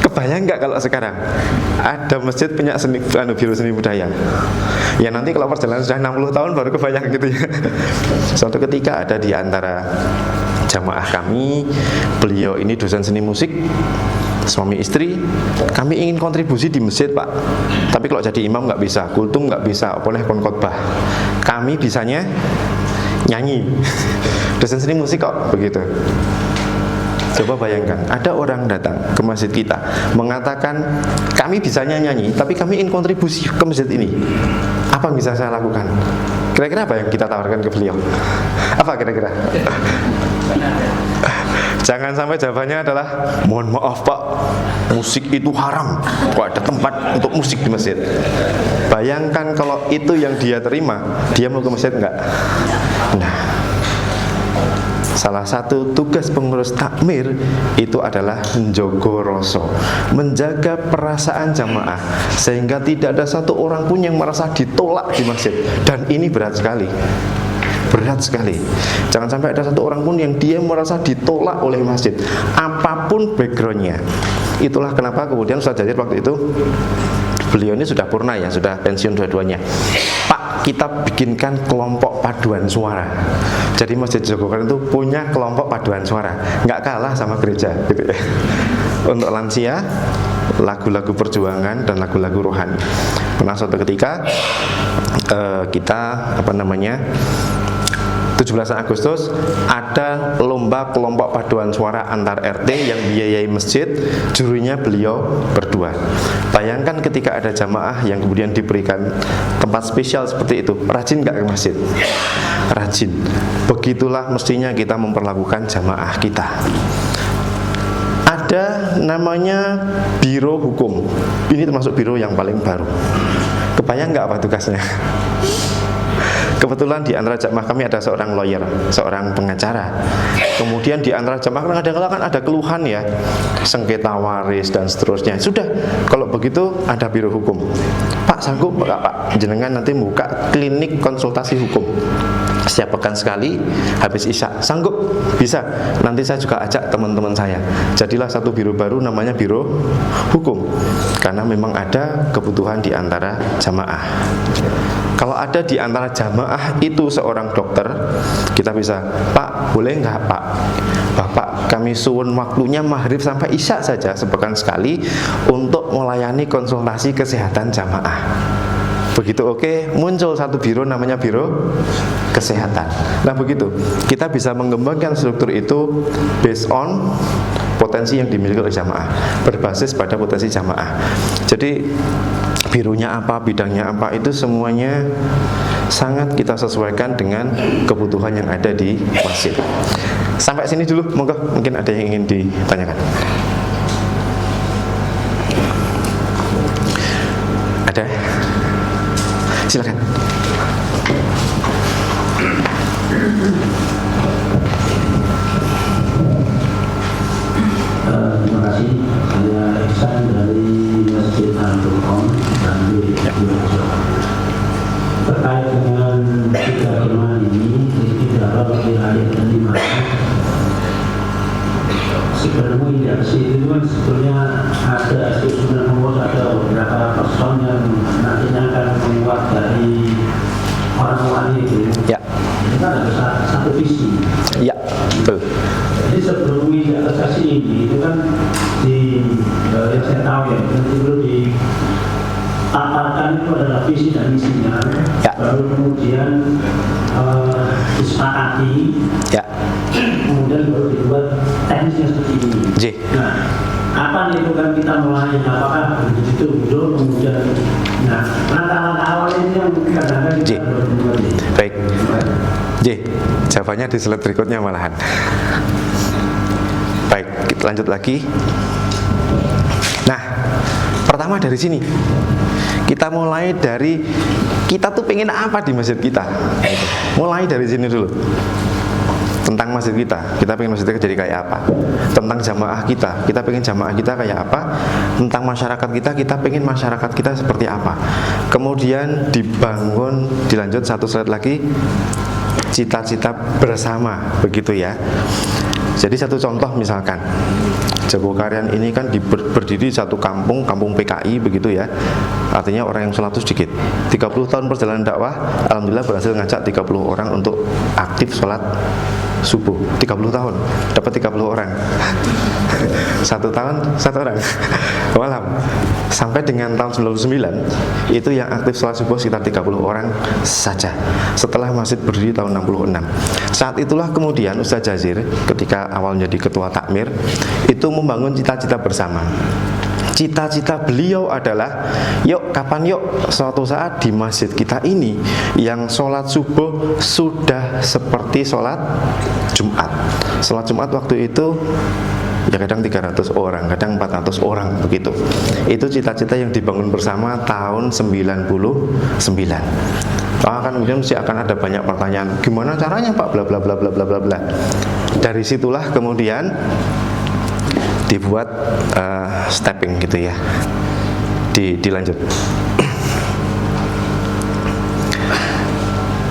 Kebayang nggak kalau sekarang ada masjid punya biro seni budaya? Ya nanti kalau perjalanan sudah 60 tahun baru kebayang gitu ya. Suatu ketika ada di antara jamaah kami, beliau ini dosen seni musik, suami istri, kami ingin kontribusi di masjid Pak. Tapi kalau jadi imam nggak bisa, kultum nggak bisa, boleh kon khotbah. Kami bisanya nyanyi. Dosen seni musik kok begitu. Coba bayangkan, ada orang datang ke masjid kita mengatakan kami bisanya nyanyi, tapi kami ingin kontribusi ke masjid ini. Apa yang bisa saya lakukan? Kira-kira apa yang kita tawarkan ke beliau? Apa kira-kira? Jangan sampai jawabannya adalah mohon maaf Pak, musik itu haram. Kok ada tempat untuk musik di masjid? Bayangkan kalau itu yang dia terima, dia mau ke masjid enggak? Nah, salah satu tugas pengurus takmir itu adalah menjogo rasa, menjaga perasaan jamaah, sehingga tidak ada satu orang pun yang merasa ditolak di masjid. Dan ini berat sekali. Berat sekali. Jangan sampai ada satu orang pun yang dia merasa ditolak oleh masjid, apapun backgroundnya. Itulah kenapa kemudian Ustaz Jazir waktu itu, beliau ini sudah purna ya, sudah pensiun dua-duanya. Pak, kita bikinkan kelompok paduan suara. Jadi Masjid Jogokarian itu punya kelompok paduan suara, nggak kalah sama gereja gitu ya. Untuk lansia, lagu-lagu perjuangan dan lagu-lagu rohani. Pernah suatu ketika kita 17 Agustus ada lomba kelompok paduan suara antar RT yang biayai masjid, jurinya beliau berdua. Bayangkan ketika ada jamaah yang kemudian diberikan tempat spesial seperti itu, rajin nggak ke masjid? Rajin. Begitulah mestinya kita memperlakukan jamaah kita. Ada namanya biro hukum. Ini termasuk biro yang paling baru. Kebayang nggak apa tugasnya? Kebetulan di antara jamaah kami ada seorang lawyer, seorang pengacara. Kemudian di antara jamaah kadang-kadang kan ada keluhan ya, sengketa waris dan seterusnya. Sudah, kalau begitu ada biro hukum. Pak, sanggup nggak Pak jenengan nanti buka klinik konsultasi hukum setiap pekan sekali habis isya? Sanggup? Bisa. Nanti saya juga ajak teman-teman saya. Jadilah satu biro baru namanya biro hukum, karena memang ada kebutuhan di antara jamaah. Kalau ada di antara jamaah itu seorang dokter, kita bisa, Pak, boleh nggak Pak? Bapak, kami suwun waktunya maghrib sampai isya saja sepekan sekali untuk melayani konsultasi kesehatan jamaah. Begitu oke, muncul satu biro namanya biro kesehatan. Nah begitu, kita bisa mengembangkan struktur itu based on potensi yang dimiliki oleh jamaah, berbasis pada potensi jamaah. Jadi bironya apa, bidangnya apa, itu semuanya sangat kita sesuaikan dengan kebutuhan yang ada di masjid. Sampai sini dulu, monggo, mungkin ada yang ingin ditanyakan. Ada? Silakan. Terima kasih. Saya Ihsan dari Masjid Al-Furqan dan di Sidoarjo. Terkait dengan tiga tema ini, tidak ayat dan di mana sebenarnya itu kan sebetulnya ada sebenarnya ada beberapa person yang nantinya akan membuat dari orang-orang itu. Ya. Kita ada satu visi. Ya, betul. Jadi sebelum realisasi ini itu kan yang saya tahu ya, itu dipaparkan itu adalah visi dan misinya. Ya. Baru kemudian disepakati. Ya. Kemudian baru dibuat teknisnya seperti ini. J. Nah, apa itu kan kita mulai, apakah begitu dulu kemudian, nah langkah-langkah awal ini yang kadang-kadang J. kita berbuat. Baik. J. Jawabannya di slide berikutnya malahan. Baik, kita lanjut lagi. Nah, pertama dari sini kita mulai dari kita tuh pengen apa di masjid kita. Mulai dari sini dulu. tentang masjid kita pengen masjid kita jadi kayak apa, tentang jamaah kita pengen jamaah kita kayak apa, tentang masyarakat kita pengen masyarakat kita seperti apa. Kemudian dilanjut satu slide lagi, cita-cita bersama, begitu ya. Jadi satu contoh misalkan Jogokarian ini kan berdiri satu kampung PKI begitu ya. Artinya orang yang sholat itu sedikit. 30 tahun perjalanan dakwah, alhamdulillah berhasil ngajak 30 orang untuk aktif sholat subuh. 30 tahun dapat 30 orang. 1 tahun 1 orang. Walam. Sampai dengan tahun 99 itu yang aktif sholat subuh sekitar 30 orang saja. Setelah masjid berdiri tahun 66. Saat itulah kemudian Ustaz Jazir ketika awal jadi ketua takmir itu membangun cita-cita bersama. Cita-cita beliau adalah kapan suatu saat di masjid kita ini yang sholat subuh sudah seperti sholat Jumat. Sholat Jumat waktu itu ya kadang 300 orang, kadang 400 orang begitu. Itu cita-cita yang dibangun bersama tahun 99. Kan kemudian mesti akan ada banyak pertanyaan, gimana caranya Pak, bla bla bla bla bla bla bla. Dari situlah kemudian dibuat stepping gitu ya. Dilanjut.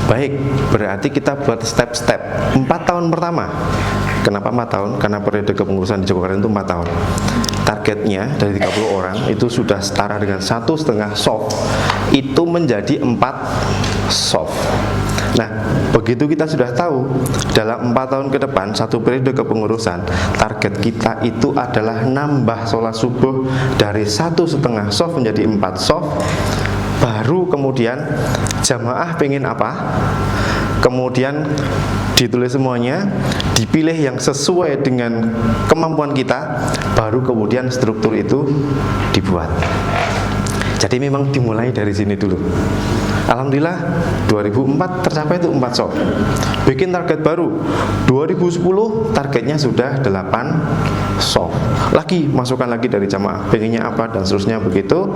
Baik, berarti kita buat step-step 4 tahun pertama. Kenapa 4 tahun? Karena periode kepengurusan di Jogokarian itu 4 tahun. Targetnya dari 30 orang itu sudah setara dengan 1,5 soft. Itu menjadi 4 soft. Nah, begitu kita sudah tahu dalam 4 tahun ke depan satu periode kepengurusan, target kita itu adalah nambah sholat subuh dari 1,5 soft menjadi 4 soft. Baru kemudian jamaah pengen apa, kemudian ditulis semuanya, dipilih yang sesuai dengan kemampuan kita, baru kemudian struktur itu dibuat. Jadi memang dimulai dari sini dulu. Alhamdulillah 2004 tercapai itu 4 soft. Bikin target baru 2010 targetnya sudah 8 soft. Lagi masukkan lagi dari jamaah pengennya apa dan seterusnya begitu.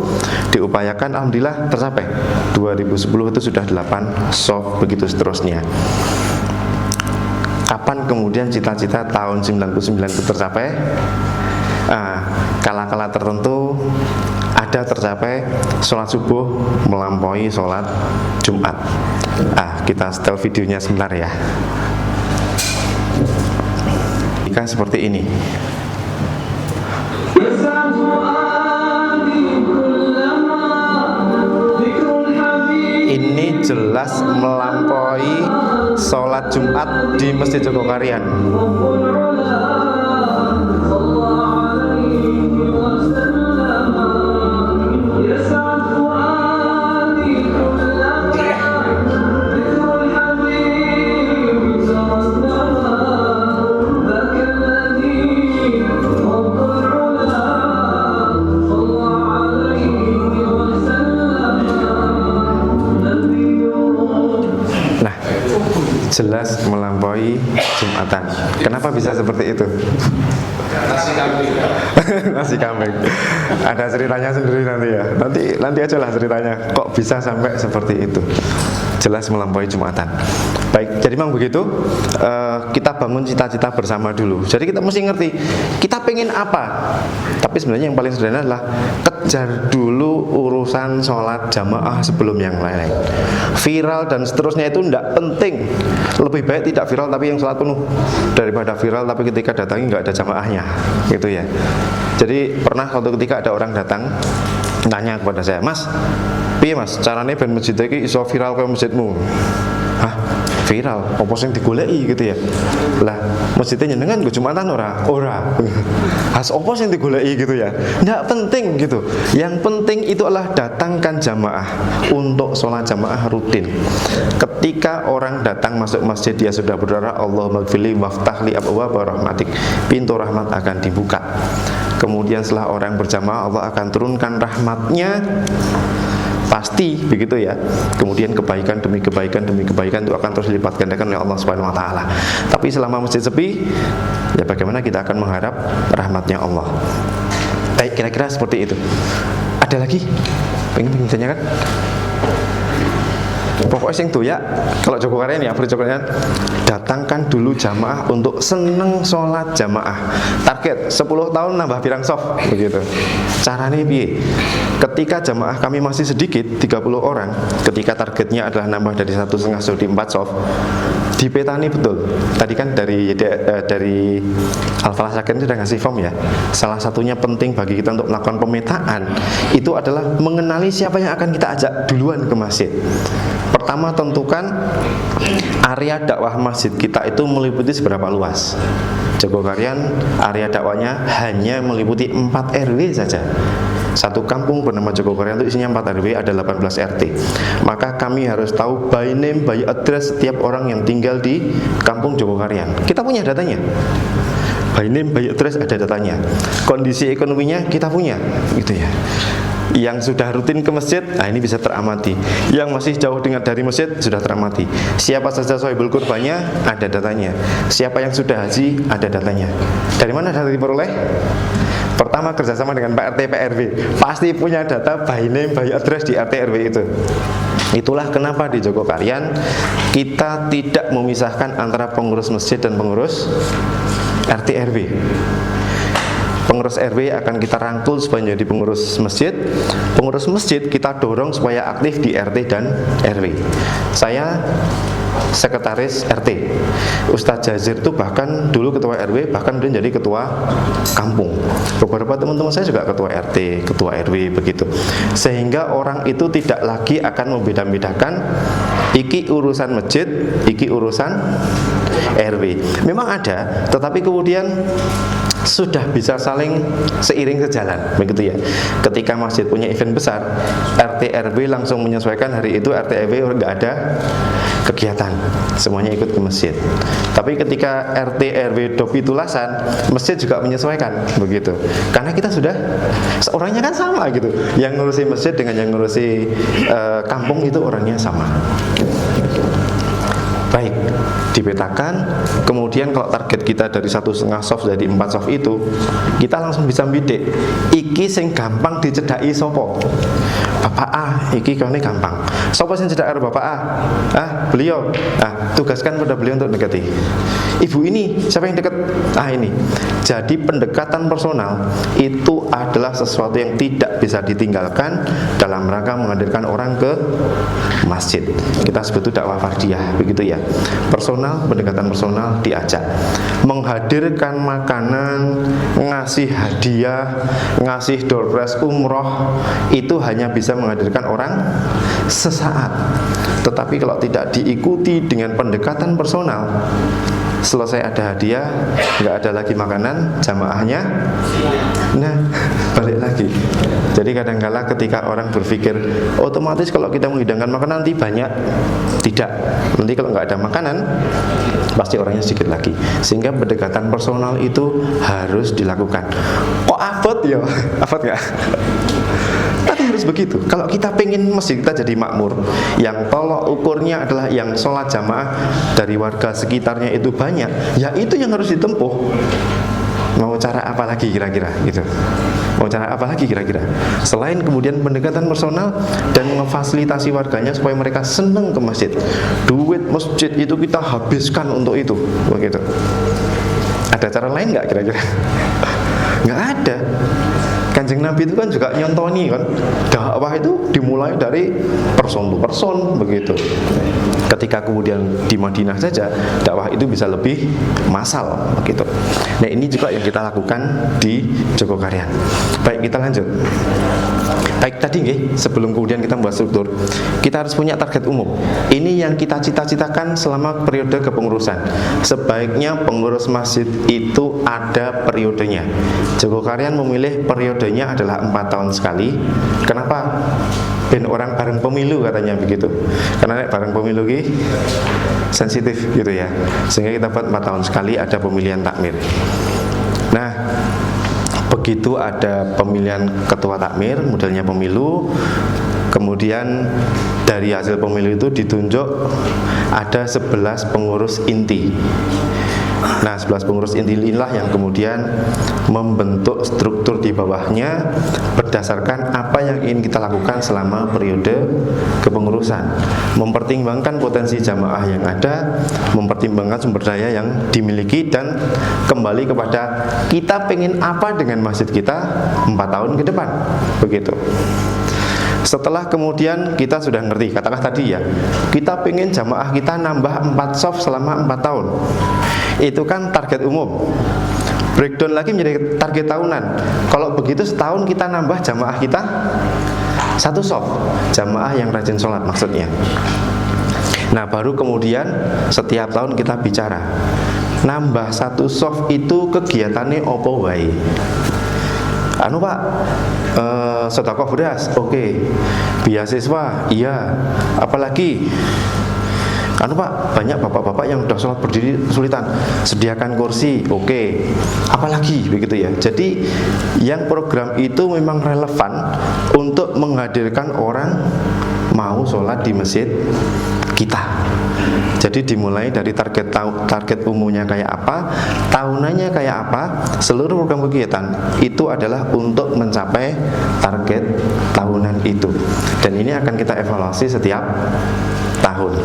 Diupayakan alhamdulillah tercapai. 2010 itu sudah 8 soft begitu seterusnya. Kapan kemudian cita-cita tahun 99 itu tercapai? Kala-kala tertentu ada tercapai sholat subuh melampaui sholat Jumat. Kita setel videonya sebentar ya. Jika seperti ini. Ini jelas melampaui sholat Jumat di Masjid Jogokarian. Jelas melampaui Jumatan. Kenapa bisa seperti itu? Nasi kambing. Nasi kambing. Ada ceritanya sendiri nanti ya. Nanti aja lah ceritanya. Kok bisa sampai seperti itu? Jelas melampaui Jumatan. Baik, jadi memang begitu. Kita bangun cita-cita bersama dulu. Jadi kita mesti ngerti kita pengen apa. Tapi sebenarnya yang paling sederhana adalah kejar dulu urusan sholat jamaah sebelum yang lain. Viral dan seterusnya itu tidak penting. Lebih baik tidak viral tapi yang sholat penuh daripada viral tapi ketika datangi nggak ada jamaahnya, gitu ya. Jadi pernah suatu ketika ada orang datang tanya kepada saya, Mas, piye Mas, carane ben masjid iki iso viral kaya masjidmu? Hah? Viral, apa sing digoleki gitu ya. Lah, masjidnya nyenengan go Jumatan ora? Has apa sing digoleki gitu ya. Enggak penting gitu. Yang penting itu adalah datangkan jamaah untuk sholat jamaah rutin. Ketika orang datang masuk masjid dia sudah berdoa, Allahumma ghfirli waftahli abwaaba rahmatik. Pintu rahmat akan dibuka. Kemudian setelah orang berjamaah Allah akan turunkan rahmatnya. Pasti begitu ya. Kemudian kebaikan demi kebaikan demi kebaikan itu akan terus dilipat gandakan oleh Allah Subhanahu wa taala. Tapi selama masjid sepi, ya bagaimana kita akan mengharap rahmatnya Allah. Baik, kira-kira seperti itu. Ada lagi? Pengen ditanyakan? Pokoknya sing doyak kalau Jogokarian ya, Jogokarian datangkan dulu jamaah untuk seneng sholat jamaah. Target 10 tahun nambah pirang soft begitu. Caranya piye? Ketika jamaah kami masih sedikit 30 orang, ketika targetnya adalah nambah dari 1,5 soft di 4 soft, dipetani betul. Tadi kan dari Al-Falah Sakin sudah ngasih form ya. Salah satunya penting bagi kita untuk melakukan pemetaan itu adalah mengenali siapa yang akan kita ajak duluan ke masjid. Pertama, tentukan area dakwah masjid kita itu meliputi seberapa luas. Jogokarian area dakwahnya hanya meliputi 4 RW saja. Satu kampung bernama Jogokarian itu isinya 4 RW, ada 18 RT. Maka kami harus tahu by name, by address setiap orang yang tinggal di kampung Jogokarian. Kita punya datanya. By name, by address ada datanya. Kondisi ekonominya kita punya, gitu ya. Yang sudah rutin ke masjid, nah ini bisa teramati. Yang masih jauh dari masjid sudah teramati. Siapa saja sohibul kurbannya, ada datanya. Siapa yang sudah haji, ada datanya. Dari mana data diperoleh? Pertama, kerjasama dengan Pak RT, Pak RW. Pasti punya data by name, by address di RT RW itu. Itulah kenapa di Jogokarian kita tidak memisahkan antara pengurus masjid dan pengurus RT RW. Pengurus RW akan kita rangkul supaya menjadi pengurus masjid. Pengurus masjid kita dorong supaya aktif di RT dan RW. Saya sekretaris RT. Ustadz Jazir itu bahkan dulu ketua RW, bahkan dia jadi ketua kampung. Beberapa teman-teman saya juga ketua RT, ketua RW begitu. Sehingga orang itu tidak lagi akan membeda-bedakan iki urusan masjid, iki urusan RW. Memang ada, tetapi kemudian sudah bisa saling seiring sejalan begitu ya. Ketika masjid punya event besar, RT RW langsung menyesuaikan hari itu RT RW nggak ada kegiatan, semuanya ikut ke masjid. Tapi ketika RT RW dopi tulasan, masjid juga menyesuaikan begitu. Karena kita sudah orangnya kan sama gitu. Yang ngurusi masjid dengan yang ngurusi kampung itu orangnya sama. Baik, dipetakan. Kemudian kalau target kita dari 1,5 soft jadi 4 soft itu, kita langsung bisa bidik iki sing gampang dicedaki sopo. Bapak A, iki kene gampang. Sopo sing cedak karo Bapak A? Beliau. Nah, tugaskan pada beliau untuk dekati. Ibu ini, siapa yang dekat? Ini. Jadi pendekatan personal itu adalah sesuatu yang tidak bisa ditinggalkan dalam rangka menghadirkan orang ke masjid. Kita sebut itu dakwah fardiyah, begitu ya. Personal, pendekatan personal diajak. Menghadirkan makanan, ngasih hadiah, ngasih door prize umroh, itu hanya bisa menghadirkan orang sesaat. Tetapi kalau tidak diikuti dengan pendekatan personal, selesai ada hadiah, nggak ada lagi makanan, jamaahnya balik lagi. Jadi kadang-kala ketika orang berpikir otomatis kalau kita menghidangkan makanan nanti banyak, tidak. Nanti kalau nggak ada makanan pasti orangnya sedikit lagi. Sehingga pendekatan personal itu harus dilakukan. Kok abot ya? Abot nggak? Tapi harus begitu. Kalau kita pengen masjid kita jadi makmur, yang tolok ukurnya adalah yang sholat jamaah dari warga sekitarnya itu banyak, ya itu yang harus ditempuh. Mau cara apa lagi kira-kira gitu? Mau cara apa lagi kira-kira? Selain kemudian pendekatan personal dan memfasilitasi warganya supaya mereka senang ke masjid. Duit masjid itu kita habiskan untuk itu, begitu. Ada cara lain nggak kira-kira? Nggak ada. Kanjeng Nabi itu kan juga nyontoni kan, dakwah itu dimulai dari person to person begitu. Ketika kemudian di Madinah saja dakwah itu bisa lebih massal begitu. Nah ini juga yang kita lakukan di Jogokarian. Baik, kita lanjut. Baik, tadi sebelum kemudian kita membuat struktur, kita harus punya target umum. Ini yang kita cita-citakan selama periode kepengurusan. Sebaiknya pengurus masjid itu ada periodenya. Jogokarian memilih periodenya adalah 4 tahun sekali. Kenapa? Ben orang bareng pemilu katanya begitu. Karena bareng pemilu sensitif gitu ya. Sehingga kita buat 4 tahun sekali ada pemilihan takmir. Nah, begitu ada pemilihan ketua takmir, modelnya pemilu. Kemudian dari hasil pemilu itu ditunjuk ada 11 pengurus inti. Nah, 11 pengurus inti inilah yang kemudian membentuk struktur di bawahnya berdasarkan apa yang ingin kita lakukan selama periode kepengurusan, mempertimbangkan potensi jamaah yang ada, mempertimbangkan sumber daya yang dimiliki, dan kembali kepada kita pengen apa dengan masjid kita 4 tahun ke depan, begitu. Setelah kemudian kita sudah ngerti, katakanlah tadi ya, kita pengen jamaah kita nambah 4 soft selama 4 tahun. Itu kan target umum. Breakdown lagi menjadi target tahunan. Kalau begitu setahun kita nambah jamaah kita 1 soft, jamaah yang rajin sholat maksudnya. Nah, baru kemudian setiap tahun kita bicara nambah 1 soft itu kegiatannya opo wae. Anu Pak, sedekah beras, oke. Beasiswa, iya. Apalagi, anu Pak, banyak bapak-bapak yang udah sholat berdiri kesulitan, sediakan kursi, oke. Apalagi, begitu ya. Jadi, yang program itu memang relevan untuk menghadirkan orang mau sholat di masjid kita. Jadi dimulai dari target umumnya kayak apa, tahunannya kayak apa, seluruh program kegiatan itu adalah untuk mencapai target tahunan itu. Dan ini akan kita evaluasi setiap tahun.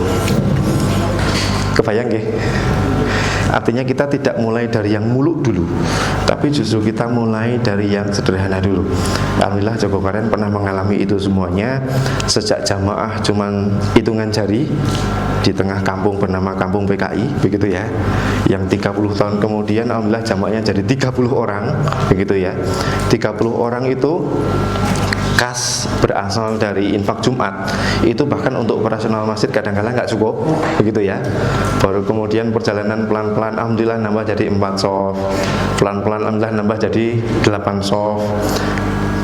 Kebayang nggih? Artinya kita tidak mulai dari yang muluk dulu, tapi justru kita mulai dari yang sederhana dulu. Alhamdulillah Joko Karen pernah mengalami itu semuanya. Sejak jamaah cuman hitungan jari di tengah kampung bernama Kampung PKI, begitu ya. Yang 30 tahun kemudian alhamdulillah jamaahnya jadi 30 orang, begitu ya. 30 orang itu kas berasal dari infak Jumat, itu bahkan untuk operasional masjid kadang-kadang nggak cukup, begitu ya. Baru kemudian perjalanan pelan-pelan alhamdulillah nambah jadi 4 soft, pelan-pelan alhamdulillah nambah jadi 8 soft.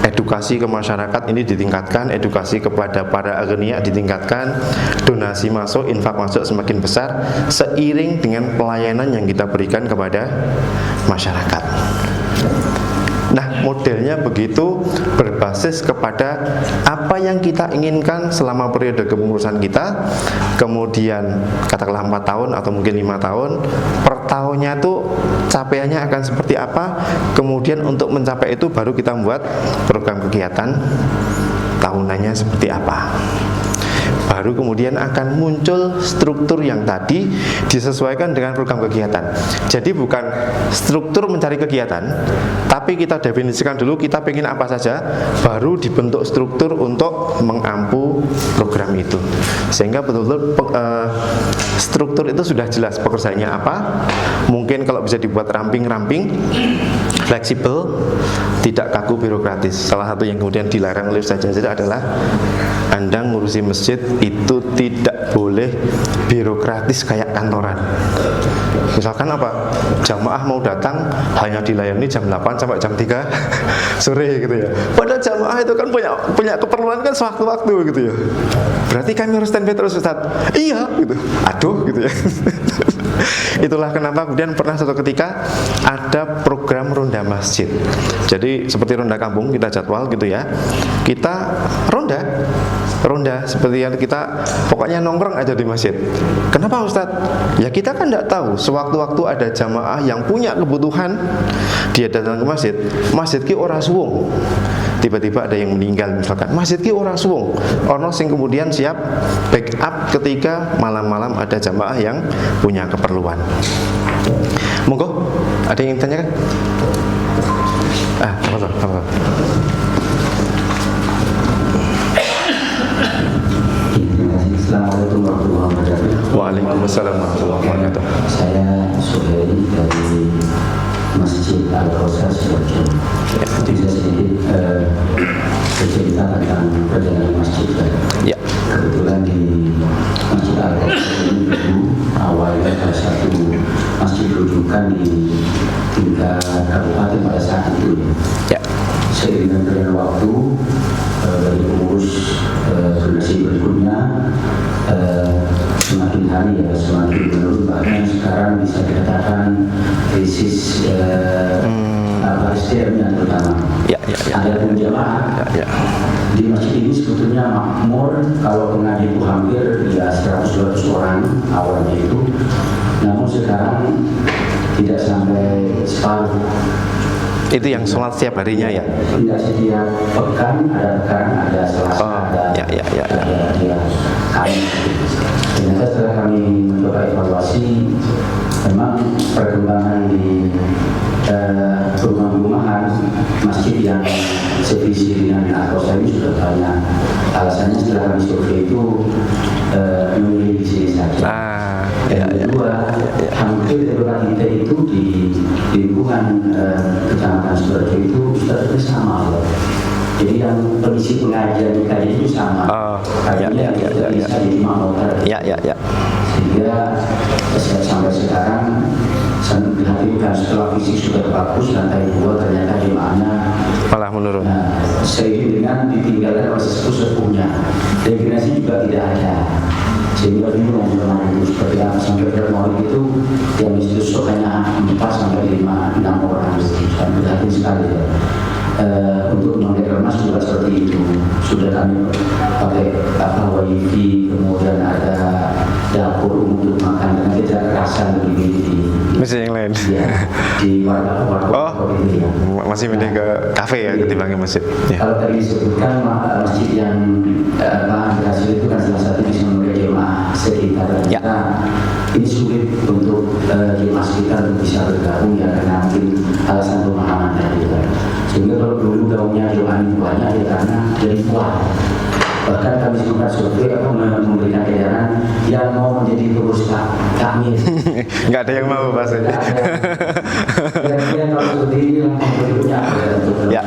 Edukasi ke masyarakat ini ditingkatkan, edukasi kepada para aghnia ditingkatkan, donasi masuk, infak masuk semakin besar seiring dengan pelayanan yang kita berikan kepada masyarakat. Nah, modelnya begitu, berbasis kepada apa yang kita inginkan selama periode kepengurusan kita. Kemudian katakanlah 4 tahun atau mungkin 5 tahun, per tahunnya tuh capaiannya akan seperti apa. Kemudian untuk mencapai itu baru kita membuat program kegiatan tahunannya seperti apa. Baru kemudian akan muncul struktur yang tadi disesuaikan dengan program kegiatan. Jadi bukan struktur mencari kegiatan, tapi kita definisikan dulu kita pengen apa saja, baru dibentuk struktur untuk mengampu program itu. Sehingga betul-betul struktur itu sudah jelas pekerjaannya apa. Mungkin kalau bisa dibuat ramping-ramping, fleksibel, tidak kaku birokratis. Salah satu yang kemudian dilarang oleh Ustaz Jazir adalah Anda ngurusi masjid itu tidak boleh birokratis kayak kantoran. Misalkan apa? Jamaah mau datang hanya dilayani jam 8 sampai jam 3 sore gitu ya. Padahal jamaah itu kan punya keperluan kan sewaktu-waktu gitu ya. Berarti kami harus standby terus Ustaz. Iya gitu. Aduh gitu ya. Itulah kenapa kemudian pernah suatu ketika ada program ronda masjid. Jadi seperti ronda kampung kita jadwal gitu ya. Kita ronda seperti yang kita pokoknya nongkrong aja di masjid. Kenapa Ustadz? Ya kita kan tidak tahu sewaktu-waktu ada jamaah yang punya kebutuhan dia datang ke masjid, masjid ki ora suwung. Tiba-tiba ada yang meninggal misalkan, masjid ki ora suwung. Ono sing kemudian siap backup ketika malam-malam ada jamaah yang punya keperluan. Monggo, ada yang ingin tanyakan? Apa? Assalamualaikum warahmatullahi wabarakatuh. Waalaikumsalam warahmatullahi wabarakatuh. Saya Suhaili dari Masjid Al-Kausar Sidoarjo. Bisa sedikit bercerita tentang perjalanan masjid. Ya. Kebetulan di Masjid Al-Kausar ini dulu awalnya salah satu masjid rujukan di tingkat kabupaten pada saat itu. Ya. Seiring dengan waktu dari pengurus generasi berikutnya semakin hari ya semakin menurun, bahkan sekarang bisa dikatakan krisis SDM-nya terutama. Ada pun jamaah di masjid ini sebetulnya makmur kalau pengaji itu hampir ya 100-200 orang awalnya itu, namun sekarang separuh. Itu yang sholat setiap harinya ya? Tidak setiap pekan, ada Selasa, ada Kamis. Ternyata setelah kami mencoba evaluasi, memang perkembangan di rumah-rumahan masjid yang sevisi dengan Al-Qasar ini sudah banyak. Alasannya setelah kami survei itu memilih di sini saja. Yang kedua, hampir beberapa kita itu di lingkungan kecamatan Sukoharjo itu sudah sama. Jadi yang pengisi pengajian kita itu sama. Artinya kita bisa jadi makmur. Sehingga sampai sekarang saya dihadirkan setelah fisik sudah bagus, lantai 2 ternyata jemaahnya malah menurun. Seiring dengan ditinggalkan oleh sesepuh-sepuhnya, regenerasi juga tidak ada. Sehingga bingung dengan itu seperti apa sampai bermaulid itu yang itu hanya 4 sampai 5, 6 orang dan berhati sekali ya. Untuk mengemas juga seperti itu sudah kami pakai wifi, kemudian ada dapur untuk makan dengan tidak kerasan begini di masih yang lain di warga ini ya. Masih milih ke kafe ya ketimbang masjid ya. Kalau tadi disebutkan masjid yang berhasil itu kan salah satu bisa memberi jemaah sekitar ternyata ini sulit untuk jemaah sekitar untuk bisa bergabung ya karena mungkin alasan pemahaman tadi ya. Sehingga kalau dulu gaungnya jemaah ini banyak ya karena dari kuat. Bahkan kami sempat survei memberikan edaran yang mau menjadi pengurus kami. Nggak ada yang mau Pak. Yang kalau seperti ini langsung berikutnya untuk terima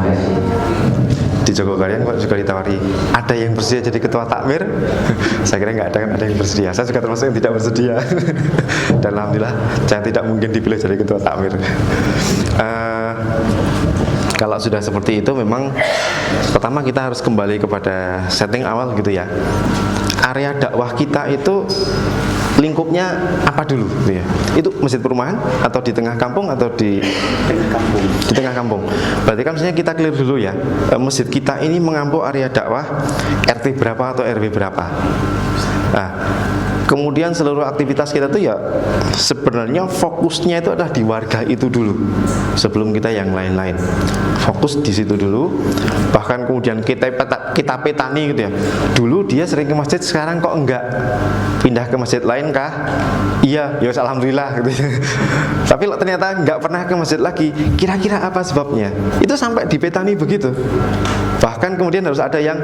kasih. Di Jogokarian kok juga ditawari ada yang bersedia jadi ketua takmir. Saya kira nggak ada yang bersedia. Saya juga termasuk yang tidak bersedia. Dan alhamdulillah saya tidak mungkin dipilih jadi ketua takmir. Kalau sudah seperti itu memang pertama kita harus kembali kepada setting awal gitu ya. Area dakwah kita itu lingkupnya apa dulu gitu ya? Itu masjid perumahan atau di tengah kampung atau di kampung? Di tengah kampung. Berarti kan misalnya kita clear dulu ya. Masjid kita ini mengampu area dakwah RT berapa atau RW berapa. Nah, kemudian seluruh aktivitas kita tuh ya sebenarnya fokusnya itu adalah di warga itu dulu sebelum kita yang lain-lain. Fokus di situ dulu. Bahkan kemudian kita petani gitu ya. Dulu dia sering ke masjid, sekarang kok enggak? Pindah ke masjid lain kah? Iya, ya alhamdulillah gitu ya. Tapi ternyata enggak pernah ke masjid lagi. Kira-kira apa sebabnya? Itu sampai dipetani begitu. Bahkan kemudian harus ada yang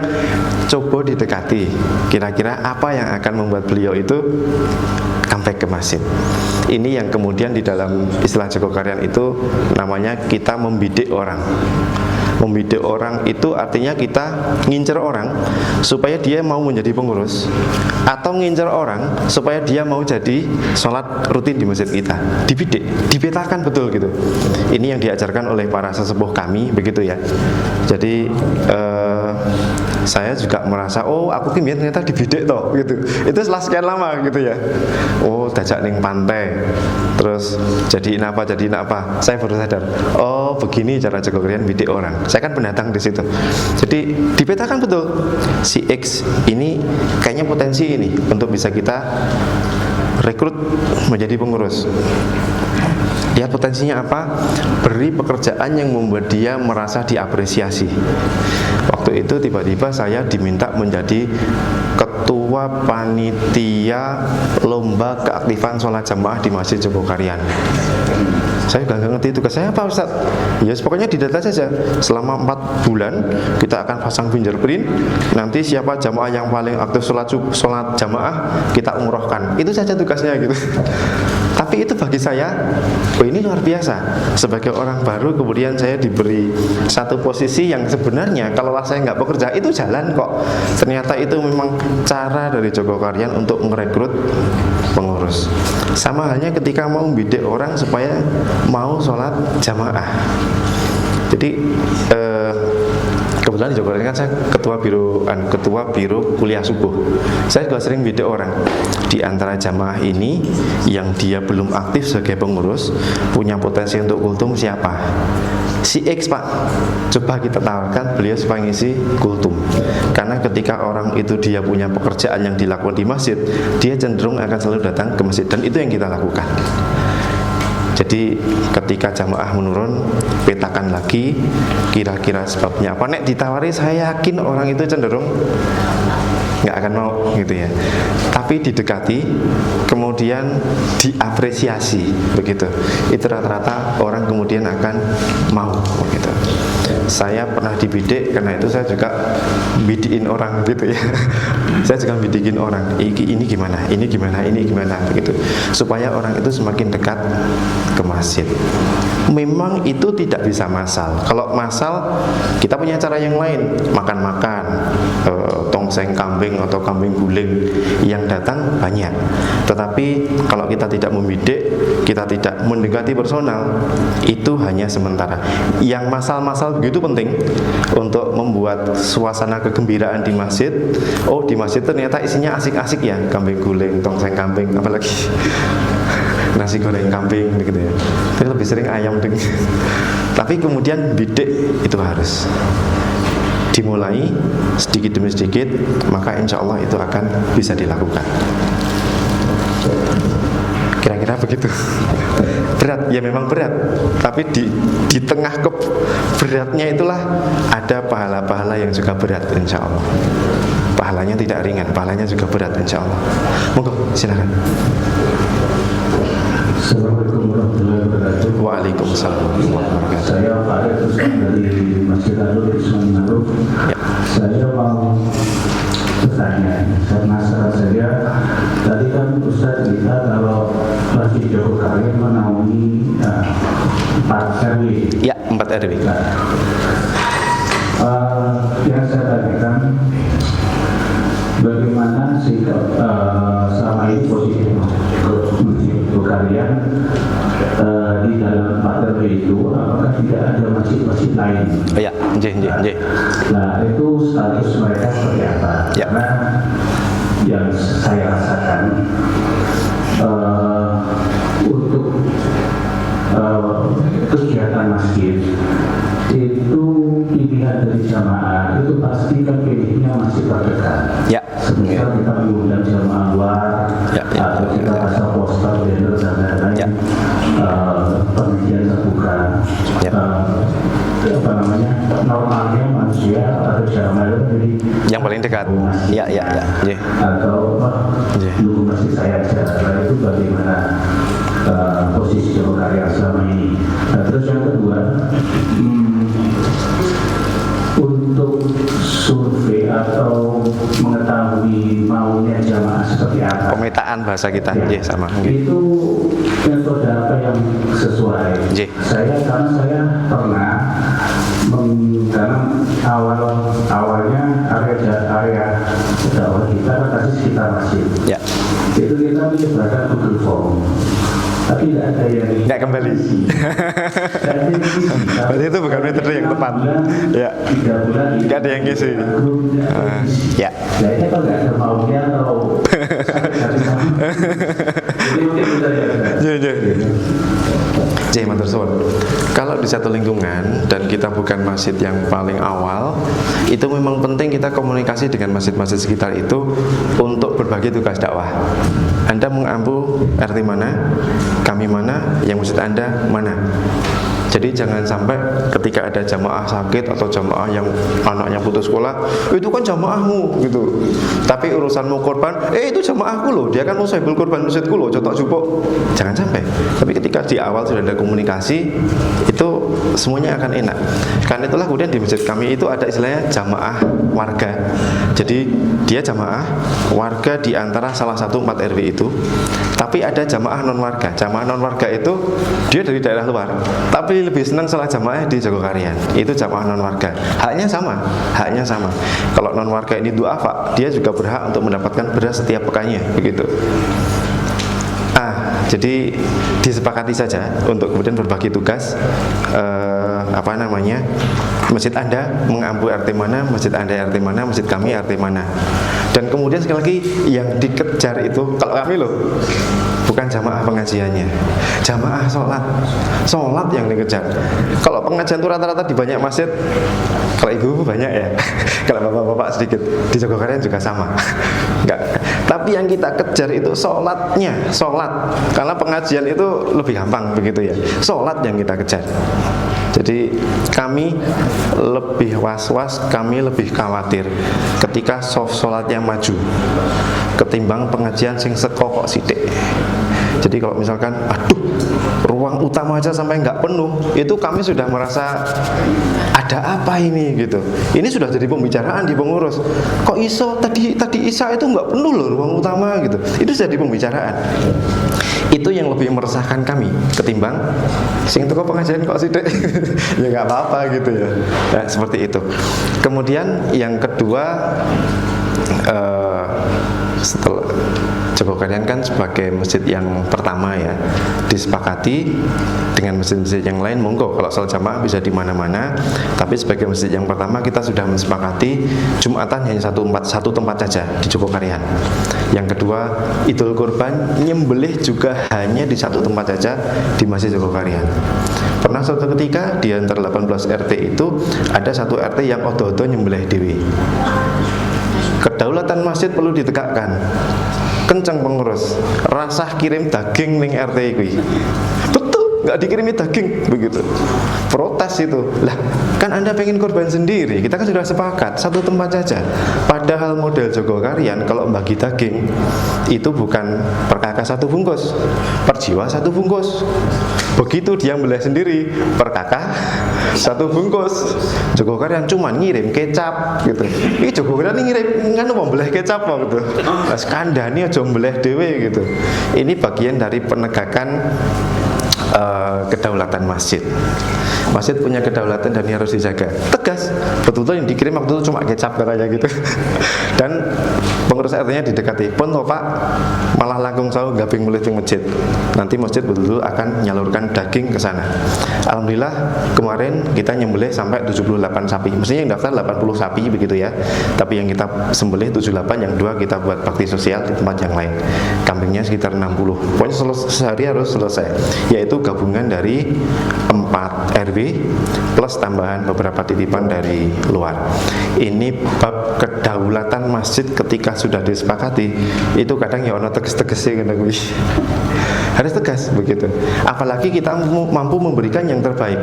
coba didekati. Kira-kira apa yang akan membuat beliau itu comeback ke masjid. Ini yang kemudian di dalam istilah Jogokarian itu namanya kita membidik orang. Membidik orang itu artinya kita ngincer orang supaya dia mau menjadi pengurus, atau ngincer orang supaya dia mau jadi sholat rutin di masjid kita. Dibidik, dipetakan betul gitu. Ini yang diajarkan oleh para sesepuh kami begitu ya. Jadi saya juga merasa aku kimia ternyata dibidik toh gitu. Itu setelah sekian lama gitu ya. Dajak ning pantai, terus jadiin apa. Saya baru sadar. Begini cara Jogokarian bidik orang. Saya kan pendatang di situ. Jadi dipetakan betul si X ini kayaknya potensi ini untuk bisa kita rekrut menjadi pengurus. Lihat potensinya apa? Beri pekerjaan yang membuat dia merasa diapresiasi. Waktu itu tiba-tiba saya diminta menjadi ketua panitia lomba keaktifan sholat jamaah di Masjid Jogokarian. Saya juga nggak ngerti tugas saya apa Ustaz. Ya pokoknya didata saja. Selama 4 bulan kita akan pasang fingerprint. Nanti siapa jamaah yang paling aktif sholat jamaah kita umrohkan. Itu saja tugasnya gitu. Tapi itu bagi saya, ini luar biasa. Sebagai orang baru kemudian saya diberi satu posisi yang sebenarnya kalau saya nggak bekerja itu jalan kok. Ternyata itu memang cara dari Jogokarian untuk merekrut pengurus. Sama halnya ketika mau membidik orang supaya mau sholat jamaah. Jadi kebetulan di Jogokarian kan saya ketua biro kuliah subuh. Saya juga sering bidik orang. Di antara jamaah ini yang dia belum aktif sebagai pengurus, punya potensi untuk kultum siapa? Si X Pak, coba kita tawarkan beliau supaya ngisi kultum. Karena ketika orang itu dia punya pekerjaan yang dilakukan di masjid, dia cenderung akan selalu datang ke masjid. Dan itu yang kita lakukan. Jadi ketika jamaah menurun, petakan lagi kira-kira sebabnya apa. Nek ditawari, saya yakin orang itu cenderung nggak akan mau gitu ya. Tapi didekati, kemudian diapresiasi begitu, itu rata-rata orang kemudian akan mau begitu. Saya pernah dibidik, karena itu saya juga bidikin orang gitu ya. Saya juga bidikin orang, ini gimana, ini gimana, ini gimana begitu, supaya orang itu semakin dekat ke masjid. Memang itu tidak bisa massal. Kalau massal, kita punya cara yang lain, makan-makan, tongseng kambing atau kambing guling, yang datang banyak. Tetapi kalau kita tidak membidik, kita tidak mendekati personal, itu hanya sementara. Yang massal-massal begitu penting untuk membuat suasana kegembiraan di masjid. Oh, di masjid ternyata isinya asik-asik ya, kambing guling, tongseng kambing, apalagi nasi goreng kambing gitu ya. Tapi lebih sering ayam ding. Tapi kemudian bidik itu harus dimulai sedikit demi sedikit, maka insya Allah itu akan bisa dilakukan. Kira-kira begitu. Berat, ya memang berat. Tapi di tengah beratnya itulah ada pahala-pahala yang juga berat, insya Allah. Pahalanya tidak ringan, pahalanya juga berat, insya Allah. Monggo, silakan. Assalamualaikum warahmatullahi wabarakatuh. Waalaikumsalam warahmatullahi wabarakatuh. Saya Pak Arif Usman dari Masjid Al-Nur Isman Maruf. Ya. Saya mau bertanya, karena saya tadi kan Ustaz lihat kalau Masjid Jogokaryan menaungi 4 RW. Ya, 4 RW. Yang saya tanyakan, bagaimana sikap selama ini posisi Masjid Jogokaryan di dalam 4 RW itu, apakah tidak ada masjid-masjid lain? Ya, nggih. Nah, itu status mereka seperti apa? Ya. Karena yang saya rasakan untuk kegiatan masjid itu pilihan dari jamaah itu pasti kan pilihnya masjid terdekat. Ya. Semisal kita mengundang jamaah luar, atau kita pasang poster, banner dan lain-lain, pengajian terbuka. Ya. Apa namanya, normalnya manusia atau jamaah itu jadi Yang paling dekat. Ya. Nggih. atau apa, Iya. dulu masih saya aja. Nah, itu bagaimana posisi Jogokaryan selama ini. Nah, terus yang kedua, untuk survei atau mengetahui maunya jamaah seperti apa, Pemetaan bahasa kita, nggih sama. Nggih. itu metode apa yang sesuai? Nggih. Karena saya pernah karena awalnya area dakwah kita kan pasti sekitar masjid. Ya. Itu kita menyebarkan Google Form, tapi tidak ada yang Nggak kembali. Berarti itu bukan metode yang tepat. Ya. 3 bulan Nggak ada yang ngisi. Ya. Nah, ini kalau nggak ada maunya atau jadi mungkin bisa ya. Iya. Matur suwun. Kalau di satu lingkungan dan kita bukan masjid yang paling awal, itu memang penting kita komunikasi dengan masjid-masjid sekitar itu untuk berbagi tugas dakwah. Anda mengampu RT mana, kami mana, yang masjid Anda mana. Jadi jangan sampai ketika ada jamaah sakit atau jamaah yang anaknya putus sekolah, itu kan jamaahmu gitu. Tapi urusanmu korban, itu jamaahku loh, dia kan mau sahibul korban masjidku loh, cotok jupuk. Jangan sampai. Tapi ketika di awal sudah ada komunikasi, itu semuanya akan enak. Karena itulah kemudian di masjid kami itu ada istilahnya jamaah warga. Jadi dia jamaah warga di antara salah satu 4 RW itu. Tapi ada jamaah non warga. Jamaah non warga itu dia dari daerah luar, tapi lebih senang salah jamaah di Jogokaryan. Itu jamaah non warga. Haknya sama. Kalau non warga ini duafa, dia juga berhak untuk mendapatkan beras setiap pekannya, begitu. Jadi disepakati saja untuk kemudian berbagi tugas. Masjid Anda mengampu RT mana, masjid Anda RT mana, masjid kami RT mana. Dan kemudian sekali lagi yang dikejar itu, kalau kami loh, bukan jamaah pengajiannya, jamaah sholat yang dikejar. Kalau pengajian itu rata-rata di banyak masjid, kalau ibu banyak ya, kalau bapak-bapak sedikit. Di Jogokaryan juga sama. Enggak, Tapi yang kita kejar itu sholat. Karena pengajian itu lebih gampang begitu ya. Sholat yang kita kejar. Jadi kami lebih was-was, kami lebih khawatir ketika sholatnya maju ketimbang pengajian sing sekokok sidik. Jadi kalau misalkan, aduh, ruang utama aja sampai nggak penuh, itu kami sudah merasa ada apa ini gitu. Ini sudah jadi pembicaraan di pengurus. Kok iso tadi Isya itu nggak penuh loh ruang utama gitu. Itu jadi pembicaraan. Itu yang lebih meresahkan kami ketimbang sing teko pengajian kok sidik. Ya nggak apa-apa gitu ya. Nah, seperti itu. Kemudian yang kedua, setelah Jogokarian kan sebagai masjid yang pertama ya, disepakati dengan masjid-masjid yang lain, monggo kalau sholat jamaah bisa di mana-mana, tapi sebagai masjid yang pertama kita sudah mensepakati Jumatan hanya satu tempat saja di Jogokarian. Yang kedua, Idul Kurban nyembelih juga hanya di satu tempat saja di Masjid Jogokarian. Pernah suatu ketika di antara 18 RT itu ada satu RT yang odo-odo nyembelih dewi. Kedaulatan masjid perlu ditegakkan. Kencang pengurus, rasah kirim daging ning RT kuwi. Betul, nggak dikirimi daging begitu. Protes itu. Lah, kan Anda pengen korban sendiri. Kita kan sudah sepakat satu tempat saja. Padahal model Jogokarian kalau bagi daging itu bukan per kakak satu bungkus, per jiwa satu bungkus. Begitu dia beli sendiri per kakak satu bungkus. Jogokarian cuma ngirim kecap gitu. Ini Jogokarian ngirim nganu mau beli kecap gitu. Mas kandani aja mbeleh dhewe gitu. Ini bagian dari penegakan kedaulatan masjid. Masjid punya kedaulatan dan harus dijaga. Tegas, betul-betul yang dikirim waktu itu cuma kecap katanya gitu. Dan pengurus RT-nya didekati, pun Pak malah langkung sawu gabing mulih teng masjid. Nanti masjid betul-betul akan nyalurkan daging ke sana. Alhamdulillah kemarin kita nyembelih sampai 78 sapi. Mestinya yang daftar 80 sapi begitu ya. Tapi yang kita sembelih 78, yang 2 kita buat bakti sosial di tempat yang lain. Kambingnya sekitar 60. Pokoknya sehari harus selesai. Yaitu gabungan dari 4 RW plus tambahan beberapa titipan dari luar. Ini bab kedaulatan masjid ketika sudah disepakati itu kadang ya ono tegas-tegasnya ngene kuwi. Harus tegas begitu. Apalagi kita mampu memberikan yang terbaik.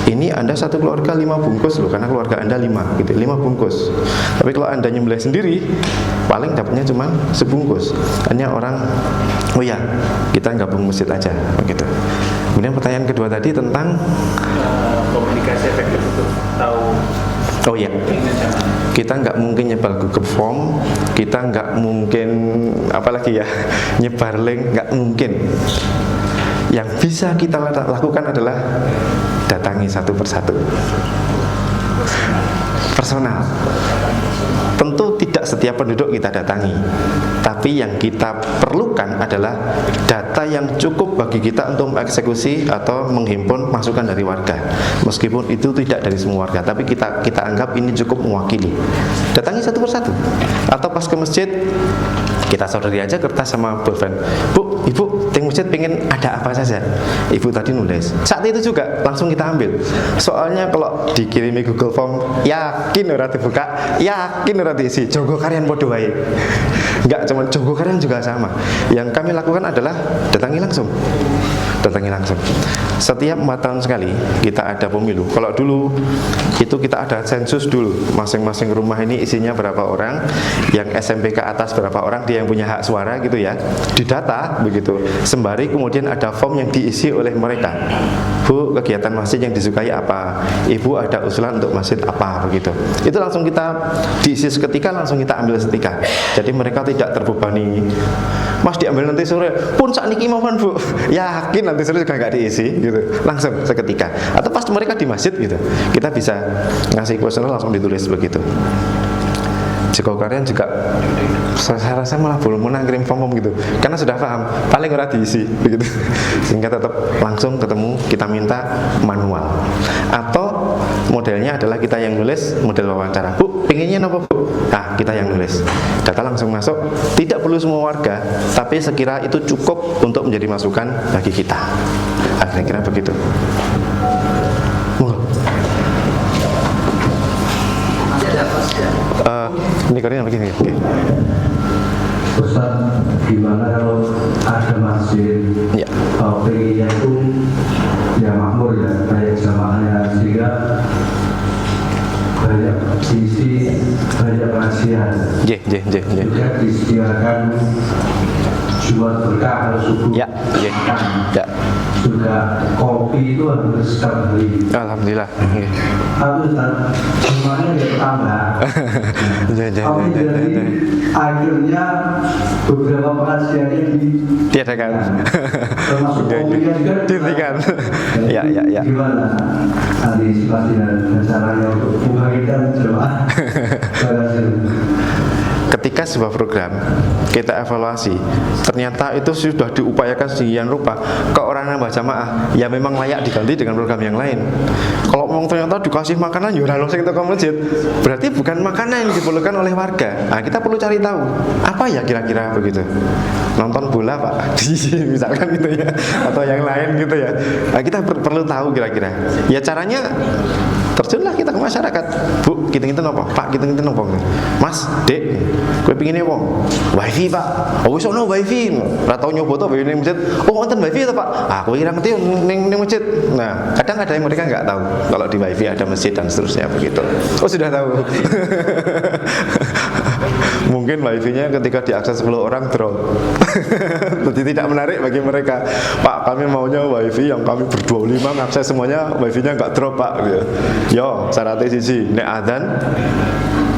Ini Anda satu keluarga 5 bungkus loh, karena keluarga Anda 5 gitu, 5 bungkus. Tapi kalau Anda nyembelih sendiri, paling dapatnya cuma sebungkus. Hanya orang, oh ya, kita gabung masjid aja begitu. Kemudian pertanyaan kedua tadi tentang komunikasi efektif untuk tahu. Oh iya, kita nggak mungkin nyebar Google Form, kita nggak mungkin apalagi ya nyebar link, nggak mungkin. Yang bisa kita lakukan adalah datangi satu persatu, personal. Tentu tidak setiap penduduk kita datangi, tapi yang kita perlukan adalah data yang cukup bagi kita untuk mengeksekusi atau menghimpun masukan dari warga. Meskipun itu tidak dari semua warga, tapi kita anggap ini cukup mewakili. Datangi satu persatu. Atau pas ke masjid, kita sodori aja kertas sama pulpen. Bu, Ibu, di masjid pengen ada apa saja? Ibu tadi nulis. Saat itu juga langsung kita ambil. Soalnya kalau dikirimi Google Form, yakin ora dibuka, yakin ora diisi. Jogokarian podo wae. Enggak cuma Jogokarian juga sama. Yang kami lakukan adalah datangi langsung. Setiap 4 tahun sekali kita ada pemilu. Kalau dulu itu kita ada sensus dulu, masing-masing rumah ini isinya berapa orang, yang SMP ke atas berapa orang, dia yang punya hak suara gitu ya, didata begitu. Sembari kemudian ada form yang diisi oleh mereka. Bu, kegiatan masjid yang disukai apa? Ibu ada usulan untuk masjid apa begitu. Itu langsung kita diisi seketika, langsung kita ambil seketika. Jadi mereka tidak terbebani. Mas diambil nanti sore, pun saat niki mohon Bu, yakin nanti sore juga nggak diisi gitu, langsung seketika. Atau pas mereka di masjid gitu, kita bisa ngasih kuesioner langsung ditulis begitu. Jogokarian juga saya rasa malah belum pernah kirim form gitu, karena sudah paham paling ora diisi begitu, sehingga tetap langsung ketemu, kita minta manual. Atau modelnya adalah kita yang nulis, model wawancara. Bu, pengennya apa Bu? Nah, kita yang nulis. Data langsung masuk, tidak perlu semua warga, tapi sekira itu cukup untuk menjadi masukan bagi kita. Kira-kira begitu. Ini koordinat begini. Oke. Ustaz, gimana kalau ada masjid Ya. pengennya itu ya makmur ya, kayak jamaahnya, sehingga banyak isi, banyak pengajian juga disediakan buat berkah kalau subuh. Ya. Juga kopi itu harus setiap hari. Alhamdulillah. Tapi Ustaz, semuanya bertambah. Tapi jadi akhirnya beberapa pengajiannya Tiadakan. termasuk kopinya juga Dihentikan. Ya. Gimana antisipasi dan caranya untuk membagikan jemaah? Ketika sebuah program kita evaluasi, ternyata itu sudah diupayakan sedemikian rupa ke orang yang baca jamaah, ya memang layak diganti dengan program yang lain. Kalau memang ternyata dikasih makanan ya ora sing teko masjid, berarti bukan makanan yang diperlukan oleh warga. Nah, kita perlu cari tahu apa ya kira-kira begitu. Nonton bola Pak, misalkan gitu ya, atau yang lain gitu ya. Nah, kita perlu tahu kira-kira. Ya caranya terjunlah kita ke masyarakat. Bu, kita nopo? Pak, kita nopo? Mas, Dek, kowe pengine wong wifi Pak. Oh wis ono wifi. Ora tau nyoba to wifi ning masjid. Oh wonten wifi to Pak. Ah kowe ora ngerti ning masjid. Nah, kadang ada yang mereka enggak tahu kalau di wifi ada masjid dan seterusnya begitu. Oh sudah tahu. Mungkin wifi-nya ketika diakses 10 orang drop. Jadi tidak menarik bagi mereka. Pak, kami maunya wifi yang kami ber-25 ngakses semuanya, wifi-nya enggak drop Pak. Yo, syaratnya siji, nek adzan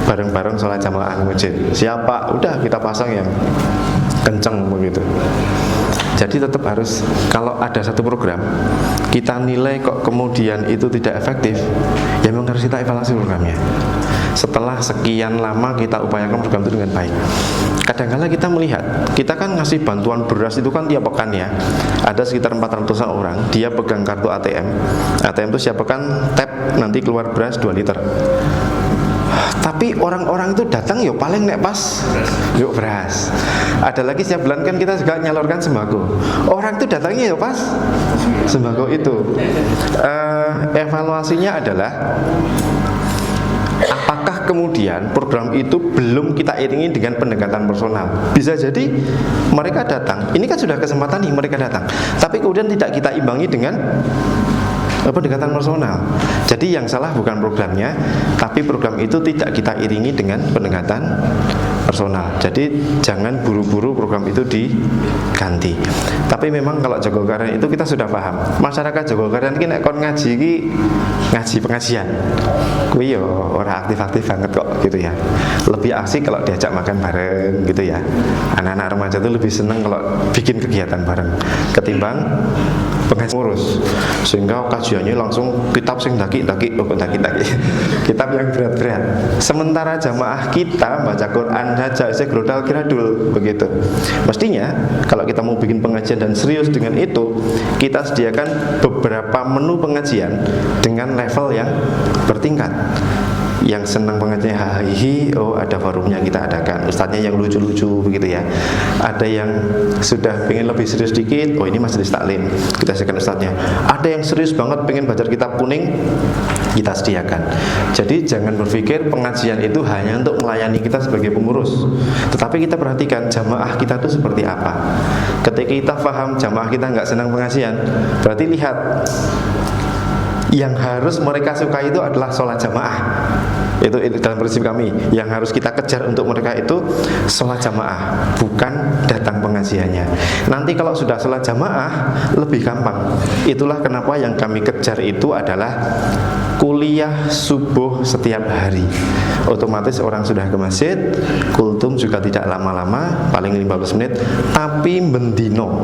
bareng-bareng sholat jamaah di masjid. Siapa? Udah kita pasang yang kenceng begitu. Jadi tetap harus, kalau ada satu program kita nilai kok kemudian itu tidak efektif, ya memang harus kita evaluasi programnya. Setelah sekian lama kita upayakan program itu dengan baik. Kadang-kadang kita melihat, kita kan ngasih bantuan beras itu kan tiap pekan ya. Ada sekitar 400-an orang, dia pegang kartu ATM. ATM itu siap pekan tap, nanti keluar beras 2 liter. Tapi orang-orang itu datang yuk paling nek pas yuk beras. Ada lagi setiap bulan kan kita juga nyalurkan sembako. Orang itu datangnya yuk pas sembako itu. Evaluasinya adalah apakah kemudian program itu belum kita iringi dengan pendekatan personal. Bisa jadi mereka datang, ini kan sudah kesempatan nih mereka datang, tapi kemudian tidak kita imbangi dengan pendekatan personal. Jadi yang salah bukan programnya, tapi program itu tidak kita iringi dengan pendekatan personal. Jadi jangan buru-buru program itu diganti. Tapi memang kalau Jago Karen itu kita sudah paham. Masyarakat Jago Karen ini nek kon ngaji iki ngaji pengajian. Kuwi yo ora aktif-aktif banget kok gitu ya. Lebih asik kalau diajak makan bareng gitu ya. Anak-anak remaja itu lebih seneng kalau bikin kegiatan bareng ketimbang pengajian ngurus. Sehingga kajiannya langsung kitab sing daki-daki, kitab yang berat-berat. Sementara jamaah kita baca Quran saja segrodal kiradul begitu. Mestinya kalau kita mau bikin pengajian dan serius dengan itu, kita sediakan beberapa menu pengajian dengan level yang bertingkat. Yang senang pengajian hahihi, oh ada forumnya kita adakan, ustadznya yang lucu-lucu begitu ya. Ada yang sudah pengen lebih serius dikit, oh ini majelis taklim, kita sediakan ustadznya. Ada yang serius banget pengen baca kitab kuning, kita sediakan. Jadi jangan berpikir pengajian itu hanya untuk melayani kita sebagai pengurus, tetapi kita perhatikan jamaah kita itu seperti apa. Ketika kita paham jamaah kita nggak senang pengajian, berarti lihat yang harus mereka suka itu adalah sholat jamaah. Itu dalam prinsip kami, yang harus kita kejar untuk mereka itu sholat jamaah, bukan datang pengajiannya. Nanti kalau sudah sholat jamaah lebih gampang. Itulah kenapa yang kami kejar itu adalah kuliah subuh setiap hari. Otomatis orang sudah ke masjid, kultum juga tidak lama-lama, paling 15 menit, tapi mendino.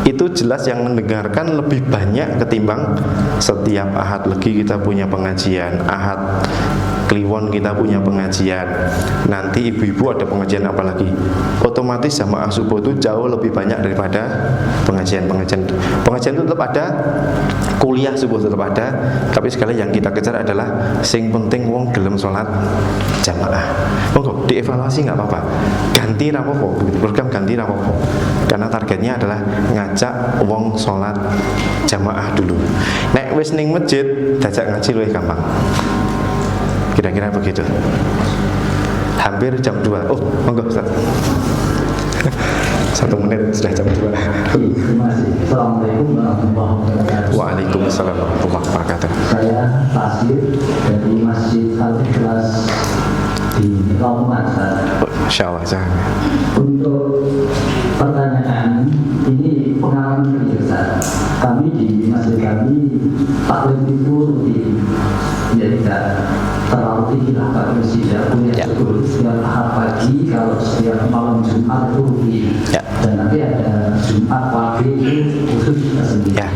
Itu jelas yang mendengarkan lebih banyak ketimbang setiap Ahad Legi kita punya pengajian, Ahad Kliwon kita punya pengajian, nanti ibu-ibu ada pengajian apa lagi. Otomatis jamaah subuh itu jauh lebih banyak daripada pengajian itu tetap ada, kuliah subuh tetap ada, tapi sekali yang kita kejar adalah sing penting wong gelem sholat jamaah. Monggo dievaluasi nggak apa-apa, ganti rapopo, program ganti rapopo, karena targetnya adalah ngajak wong sholat jamaah dulu. Nek wis ning masjid dajak ngaji luwih gampang. Kira-kira begitu. Hampir jam 2. Oh, monggo Ustaz. 1 menit sudah jam 2. Terima kasih. Assalamualaikum warahmatullahi wabarakatuh. Waalaikumsalam warahmatullahi wabarakatuh. Saya Tasir dari Masjid Al-Ikhlas di Lamongan. Insya Allah jangan. Untuk pertanyaan ini pengalaman kerja kami di masjid kami taklim itu rutin, ya tidak terlalu tinggi lah Pak Masjid punya struktur setiap ahad pagi, kalau setiap malam Jumat itu rutin, dan nanti ada Jumat pagi itu khusus tersendiri.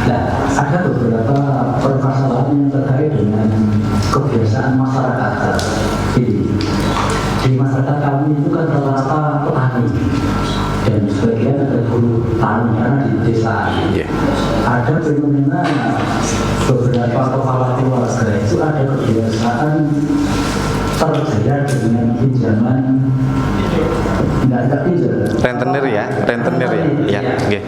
Nah, ada beberapa permasalahan yang terkait dengan kebiasaan masyarakat ini. Di masyarakat kami itu kan rata-rata petani dan sebagian ada guru tani karena di desa. Ada fenomena beberapa kepala keluarga itu ada kebiasaan terjerat dengan pinjaman nggak pinjam. Rentenir ya, ya, nggih.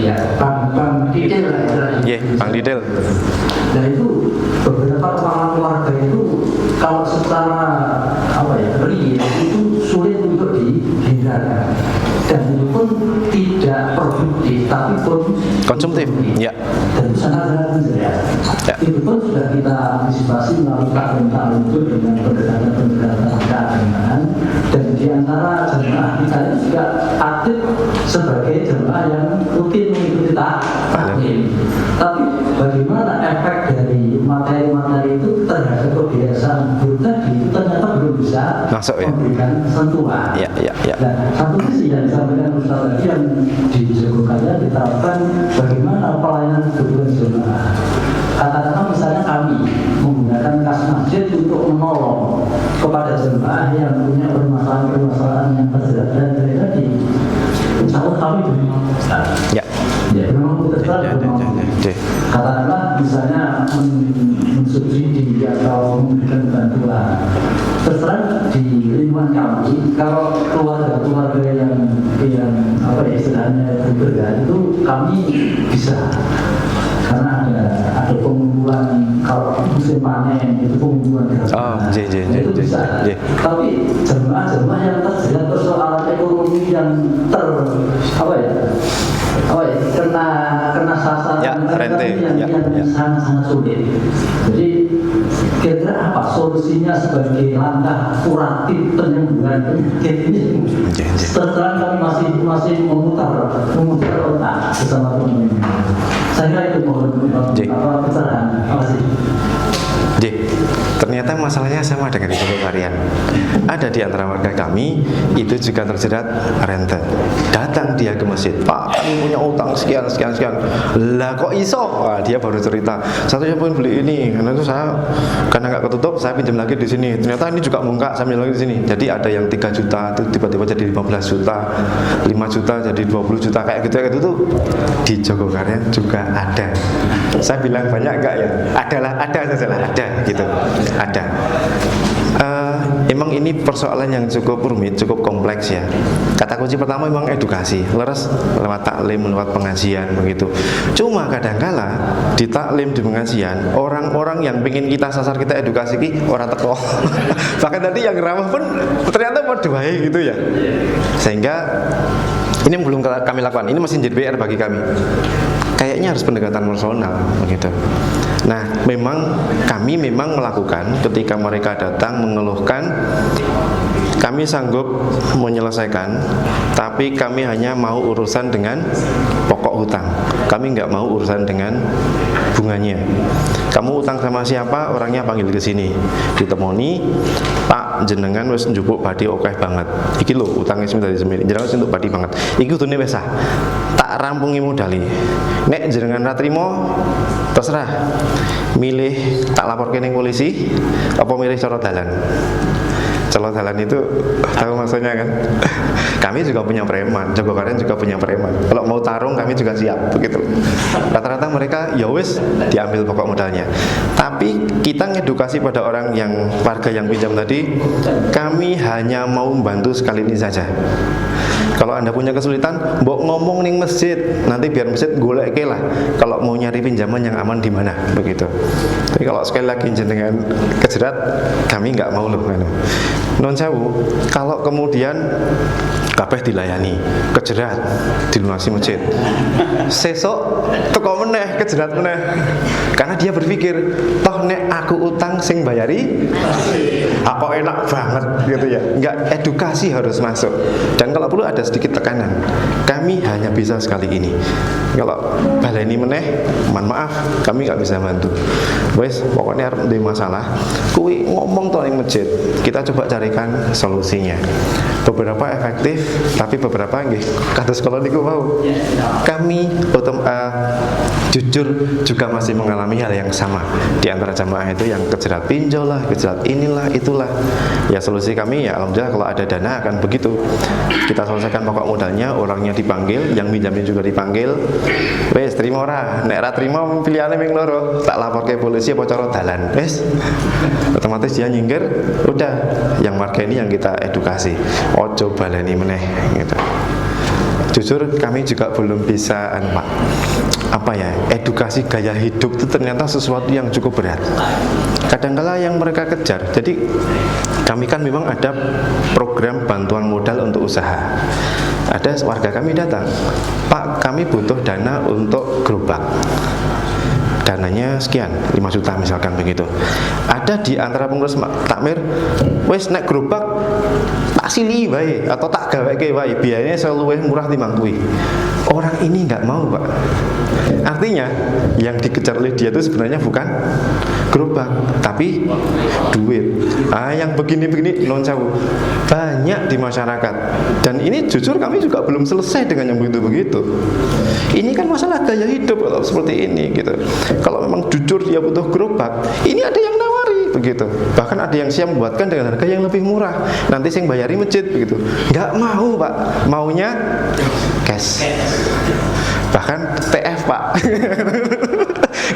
Ya, bank detail lah ya. Nggih, bank detail. Dan itu beberapa kepala keluarga itu kalau secara real itu sulit untuk dihindarkan, dan itu pun tidak produktif tapi pun konsumtif. Ya. Dan sangat berat. Itu pun sudah kita antisipasi melalui taklim itu dengan pendekatan keagamaan, dan di antara jemaah kita itu juga aktif sebagai jemaah yang rutin mengikuti taklim. Tapi bagaimana efek dari materi-materi itu terhadap kebiasaan guru tadi itu ternyata belum bisa memberikan sentuhan. Nah, satu sisi yang disampaikan Ustaz tadi yang di Jogokaya diterapkan bagaimana pelayanan kebutuhan jemaah. Katakanlah misalnya kami menggunakan kas masjid untuk menolong kepada jemaah yang punya permasalahan-permasalahan yang terjerat dari tadi. Insya Allah kami ya memang katakanlah misalnya mensubsidi atau memberikan bantuan. Terserah di lingkungan kami, kalau keluarga yang istilahnya berbeda itu kami bisa, karena ada pengumpulan kalau musim panen itu pengumpulan itu bisa. Tapi jemaah yang terjerat persoalan ekonomi yang kena sasaran yang sangat sulit. Jadi kira-kira apa solusinya sebagai langkah kuratif penyembuhan penyakit ini? Terus kami masih memutar otak bersama teman-teman. Saya kira itu mohon pencerahan. Terima kasih. Ternyata masalahnya sama dengan di Jogokarian. Ada di antara warga kami itu juga terjerat rente. Datang dia ke masjid, Pak, kami punya utang sekian. Lah kok iso? Wah, dia baru cerita. Satunya pun beli ini, karena itu karena nggak ketutup, saya pinjam lagi di sini. Ternyata ini juga bengkak, saya pinjam lagi di sini. Jadi ada yang 3 juta, itu tiba-tiba jadi 15 juta, 5 juta jadi 20 juta kayak gitu tuh di Jogokarian juga ada. Saya bilang banyak enggak ya? Ada gitu. Ada. Emang ini persoalan yang cukup rumit, cukup kompleks ya. Kata kunci pertama memang edukasi, leres lewat taklim, lewat pengajian begitu. Cuma kadangkala di taklim, di pengajian, orang-orang yang pengen kita sasar, kita edukasi orang teko. Bahkan tadi yang ramah pun ternyata mau doai gitu ya. Sehingga ini yang belum kami lakukan. Ini masih jadi PR bagi kami. Kayaknya harus pendekatan personal begitu. Nah, kami memang melakukan ketika mereka datang mengeluhkan, kami sanggup menyelesaikan, tapi kami hanya mau urusan dengan pokok hutang. Kami nggak mau urusan dengan bunganya. Kamu utang sama siapa? Orangnya panggil ke sini, ditemoni, Pak jenengan wis njupuk badi akeh banget. Iki lho utange dari semene. Jenengan wis njupuk badi banget. Iki utune wis sah. Tak rampungi modali. Nek jenengan ra trimo, terserah. Milih tak laporke ning polisi apa milih cara dalan. Cara dalan itu tahu maksudnya kan? Kami juga punya preman, Jogokarian juga punya preman. Kalau mau tarung kami juga siap begitu. Rata-rata mereka ya wis diambil pokok modalnya. Tapi kita ngedukasi pada orang yang warga yang pinjam tadi, kami hanya mau membantu sekali ini saja. Kalau Anda punya kesulitan, mbok ngomong ning masjid, nanti biar masjid goleke lah. Kalau mau nyari pinjaman yang aman di mana, begitu. Tapi kalau sekali lagi jenengan kejerat, kami nggak mau loh. Non sewu, kalau kemudian kabeh dilayani, kejerat, dilunasi masjid. Sesok teko meneh, kejerat meneh. Karena dia berpikir, toh nek aku utang sing bayari, apa enak banget gitu ya. Enggak, edukasi harus masuk. Dan kalau perlu ada sedikit tekanan. Kami hanya bisa sekali ini. Kalau baleni meneh, mohon maaf, kami nggak bisa bantu. Wes, pokoknya ada masalah, kuwi ngomong toh ning masjid. Kita coba carikan solusinya. Beberapa efektif, tapi beberapa nggih kados kala niku mau. Kami jujur juga masih mengalami hal yang sama. Di antara jamaah itu yang kejerat pinjol lah, kejerat inilah, itulah. Ya solusi kami ya alhamdulillah kalau ada dana akan begitu. Kita selesaikan pokok modalnya, orangnya dipanggil, yang minjamin juga dipanggil. Wes terima ora, nek ra terima pilihane ming loro, tak lapor ke polisi apa cara dalan. Wes. Otomatis dia nyingkir, udah yang marga ini yang kita edukasi. Ojo baleni meneh gitu. Jujur kami juga belum bisa edukasi gaya hidup itu ternyata sesuatu yang cukup berat. Kadangkala yang mereka kejar. Jadi kami kan memang ada program bantuan modal untuk usaha. Ada warga kami datang, Pak, kami butuh dana untuk gerobak. Dananya sekian, 5 juta misalkan begitu. Ada di antara pengurus takmir, wes nek gerobak tak sili wae atau tak gaweke wae, biayanya selalu murah timbang kuwi. Orang ini nggak mau, Pak. Artinya yang dikejar oleh dia itu sebenarnya bukan gerobak, tapi duit. Yang begini-begini non sewu banyak di masyarakat. Dan ini jujur kami juga belum selesai dengan yang begitu-begitu. Ini kan masalah gaya hidup kalau seperti ini gitu. Kalau memang jujur dia butuh gerobak, ini ada yang nawari begitu. Bahkan ada yang siap membuatkan dengan harga yang lebih murah. Nanti yang bayari masjid begitu. Nggak mau, Pak. Maunya cash. Bahkan TF, Pak.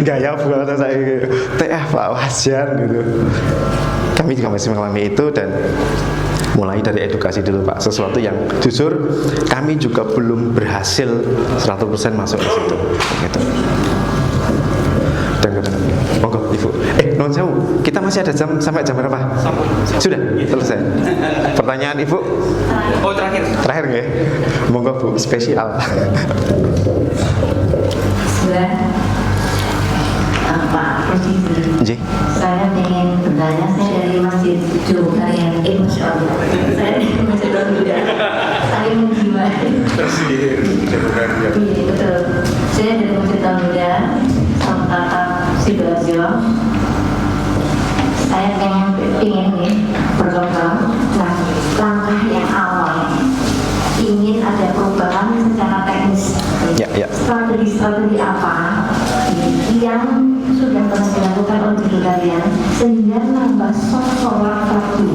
Gaya buat saya gitu. TF, Pak, wajar gitu. Kami juga masih mengalami itu dan mulai dari edukasi dulu, Pak. Sesuatu yang jujur kami juga belum berhasil 100% masuk ke situ gitu. Dan monggo Ibu. Non sewu, kita masih ada jam sampai jam berapa? Sudah selesai. Pertanyaan Ibu? Oh, terakhir. Terakhir nggih. Monggo Bu, spesial. Sudah. Pak Presiden, saya ingin bertanya, saya dari Masjid Jokaryan, Masya Allah, saya dari Masjid Jokaryan, saya menjiwai. Iya, betul. Saya dari Masjid Jokaryan, Sontak Sidoarjo. Saya ingin nih berlomba. Nah, langkah yang awal ingin ada perubahan secara teknis. Strategi apa yang sudah pernah dilakukan oleh kalian sehingga nambah sholat fardu.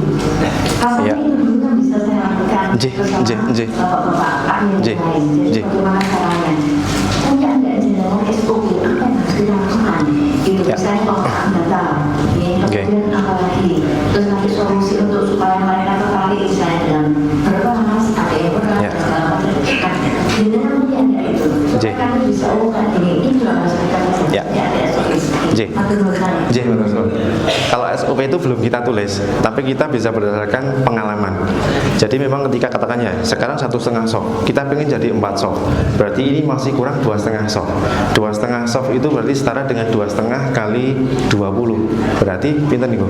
Kalau itu dulu kan bisa saya lakukan bersama bapak-bapak yang lain. Jadi bagaimana caranya? Enggak jenengan SOP apa yang harus dilakukan? Itu saya Anda tahu. Kemudian apa lagi? Terus nanti solusi untuk supaya mereka tertarik saya dalam berbahas ada yang berat segala macam. Jenengan mungkin ada itu. Supaya kami bisa ini juga masyarakat ada SOP. Kalau SOP itu belum kita tulis, tapi kita bisa berdasarkan pengalaman. Jadi memang ketika katakannya sekarang 1,5 soft, kita pengen jadi 4 soft, berarti ini masih kurang 2,5 soft. 2,5 soft itu berarti setara dengan 2,5 kali 20. Berarti pinter nih Bu?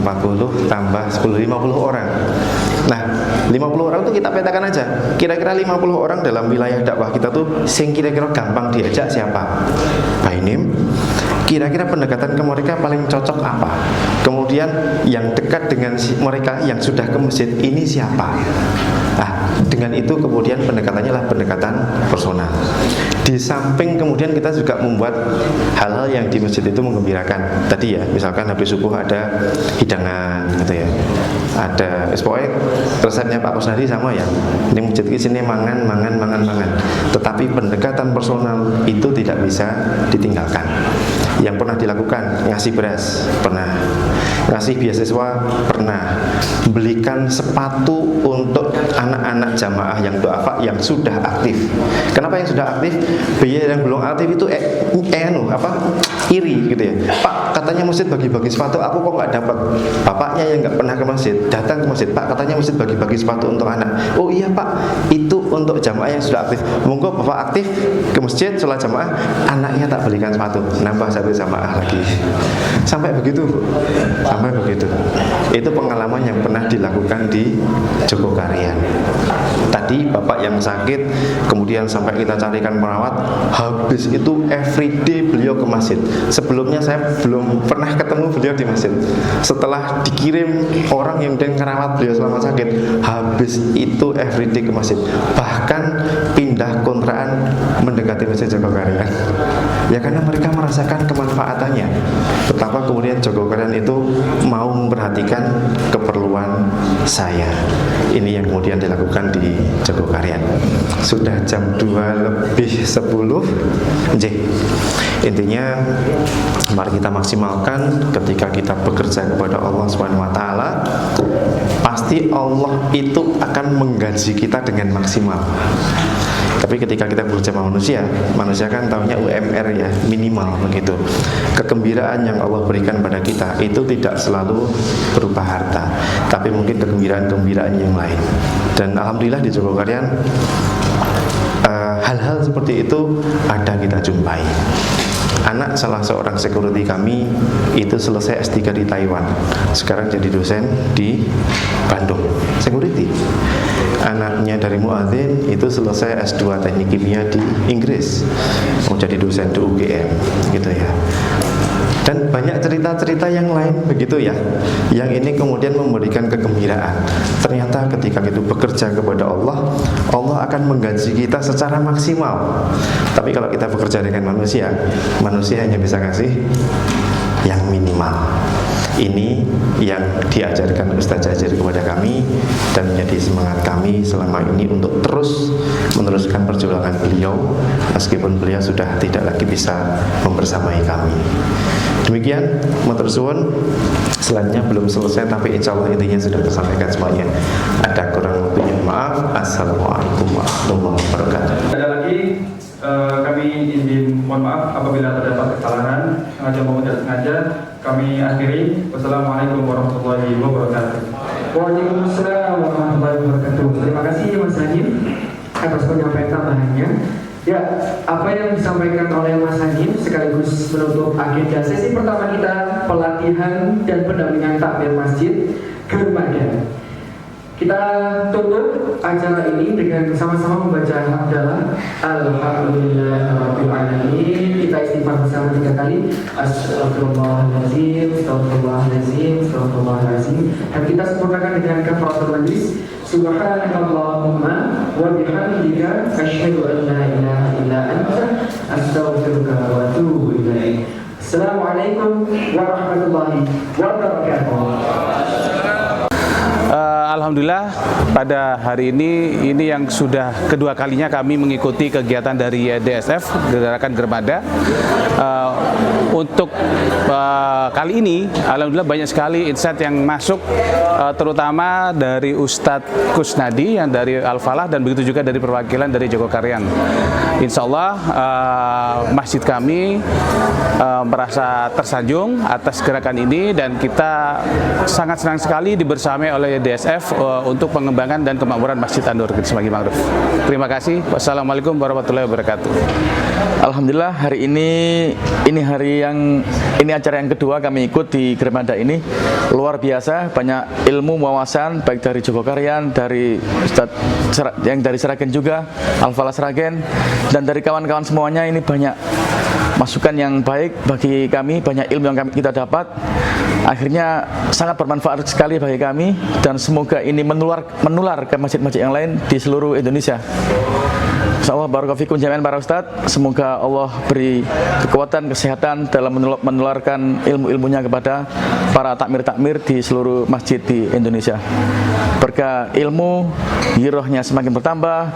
40 tambah 10, 50 orang. Nah, 50 orang itu kita petakan aja. Kira-kira 50 orang dalam wilayah dakwah kita tuh sing kira-kira gampang diajak siapa? By name. Kira-kira pendekatan ke mereka paling cocok apa? Kemudian yang dekat dengan mereka yang sudah ke masjid ini siapa? Nah, dengan itu kemudian pendekatannya adalah pendekatan personal. Di samping kemudian kita juga membuat hal-hal yang di masjid itu menggembirakan. Tadi ya, misalkan habis subuh ada hidangan gitu ya. Ada pokoknya resepnya Pak Kusnadi sama ya. Ini masjid di sini mangan. Tetapi pendekatan personal itu tidak bisa ditinggalkan. Yang pernah dilakukan, ngasih beras, pernah. Ngasih beasiswa, pernah. Belikan sepatu untuk anak-anak jamaah yang du'afa yang sudah aktif. Kenapa yang sudah aktif? Biaya yang belum aktif itu iri gitu ya. Pak, katanya masjid bagi-bagi sepatu, aku kok nggak dapat. Bapaknya yang nggak pernah ke masjid datang ke masjid, Pak, katanya masjid bagi-bagi sepatu untuk anak. Oh iya Pak, itu untuk jamaah yang sudah aktif. Monggo Bapak aktif ke masjid sholat jamaah, anaknya tak belikan sepatu, nambah satu jamaah lagi. Sampai begitu, sampai begitu. Itu pengalaman yang pernah dilakukan di Jogokarian. Tadi bapak yang sakit, kemudian sampai kita carikan perawat, habis itu everyday beliau ke masjid. Sebelumnya saya belum pernah ketemu beliau di masjid. Setelah dikirim orang yang ngerawat beliau selama sakit, habis itu everyday ke masjid. Bahkan pindah kontrakan mendekati masjid Jogokarian. Ya karena mereka merasakan kemanfaatannya. Betapa kemudian Jogokarian itu mau memperhatikan keperluan saya. Ini yang kemudian dilakukan di Jogokarian. Sudah jam 2:10. Intinya mari kita maksimalkan ketika kita bekerja kepada Allah Subhanahu wa taala. Pasti Allah itu akan menggaji kita dengan maksimal. Tapi ketika kita bekerja sama manusia kan tahunya UMR ya, minimal begitu. Kegembiraan yang Allah berikan pada kita itu tidak selalu berupa harta, tapi mungkin kegembiraan-kegembiraan yang lain. Dan alhamdulillah di Jogokarian hal-hal seperti itu ada kita jumpai. Anak salah seorang security kami itu selesai S3 di Taiwan, sekarang jadi dosen di Bandung, security. Anaknya dari muadzin itu selesai S2 teknik kimia di Inggris, mau jadi dosen di UGM gitu ya. Dan banyak cerita-cerita yang lain begitu ya, yang ini kemudian memberikan kegembiraan. Ternyata ketika kita bekerja kepada Allah, Allah akan menggaji kita secara maksimal. Tapi kalau kita bekerja dengan manusia, manusia hanya bisa kasih yang minimal. Ini yang diajarkan Ustaz Jazir kepada kami dan menjadi semangat kami selama ini untuk terus meneruskan perjuangan beliau meskipun beliau sudah tidak lagi bisa membersamai kami. Demikian, matur suwun. Selanjutnya belum selesai tapi insya Allah intinya sudah tersampaikan semuanya. Ada kurang lebihnya maaf. Assalamualaikum warahmatullahi wabarakatuh. Ada lagi kami izin mohon maaf apabila terdapat kesalahan sengaja maupun tidak sengaja. Kami akhiri. Wassalamualaikum warahmatullahi wabarakatuh. Waalaikumsalam warahmatullahi wabarakatuh. Terima kasih Mas Hanim atas penyampaian tambahannya. Ya, apa yang disampaikan oleh Mas Hanim sekaligus menutup agenda sesi pertama kita, pelatihan dan pendampingan takmir masjid Germada. Kita tutup acara ini dengan sama-sama membaca hamdalah Alhamdulillahirabbil alamin. Kita istighfar bersama 3 kali. Astagfirullahaladzim, astagfirullahaladzim, astagfirullahaladzim. Dan kita sempurnakan dengan kafaratul majlis. Subhanakallahumma wa bihamdika asyhadu an la ilaha illa anta astaghfiruka wa atubu ilaik. Assalamualaikum warahmatullahi wabarakatuh. Alhamdulillah pada hari ini yang sudah kedua kalinya kami mengikuti kegiatan dari DSF Gerakan Germada. Untuk kali ini alhamdulillah banyak sekali insight yang masuk, terutama dari Ustadz Kusnadi yang dari Al-Falah dan begitu juga dari perwakilan dari Jogokarian. Insya Allah masjid kami merasa tersanjung atas gerakan ini dan kita sangat senang sekali dibersamai oleh DSF untuk pengembangan dan kemakmuran Masjid An-Nur Semanggi Mangrove. Terima kasih. Wassalamualaikum warahmatullahi wabarakatuh. Alhamdulillah hari ini acara yang kedua kami ikut di Germada ini. Luar biasa, banyak ilmu wawasan baik dari Jogokarian, dari Ustadz yang dari Sragen juga, Al-Falah Sragen, dan dari kawan-kawan semuanya. Ini banyak masukan yang baik bagi kami, banyak ilmu yang kita dapat. Akhirnya sangat bermanfaat sekali bagi kami dan semoga ini menular ke masjid-masjid yang lain di seluruh Indonesia. Insyaallah barakallahu fikum jami'an para ustadz. Semoga Allah beri kekuatan, kesehatan dalam menularkan ilmu-ilmunya kepada para takmir-takmir di seluruh masjid di Indonesia. Berkah ilmu, girohnya semakin bertambah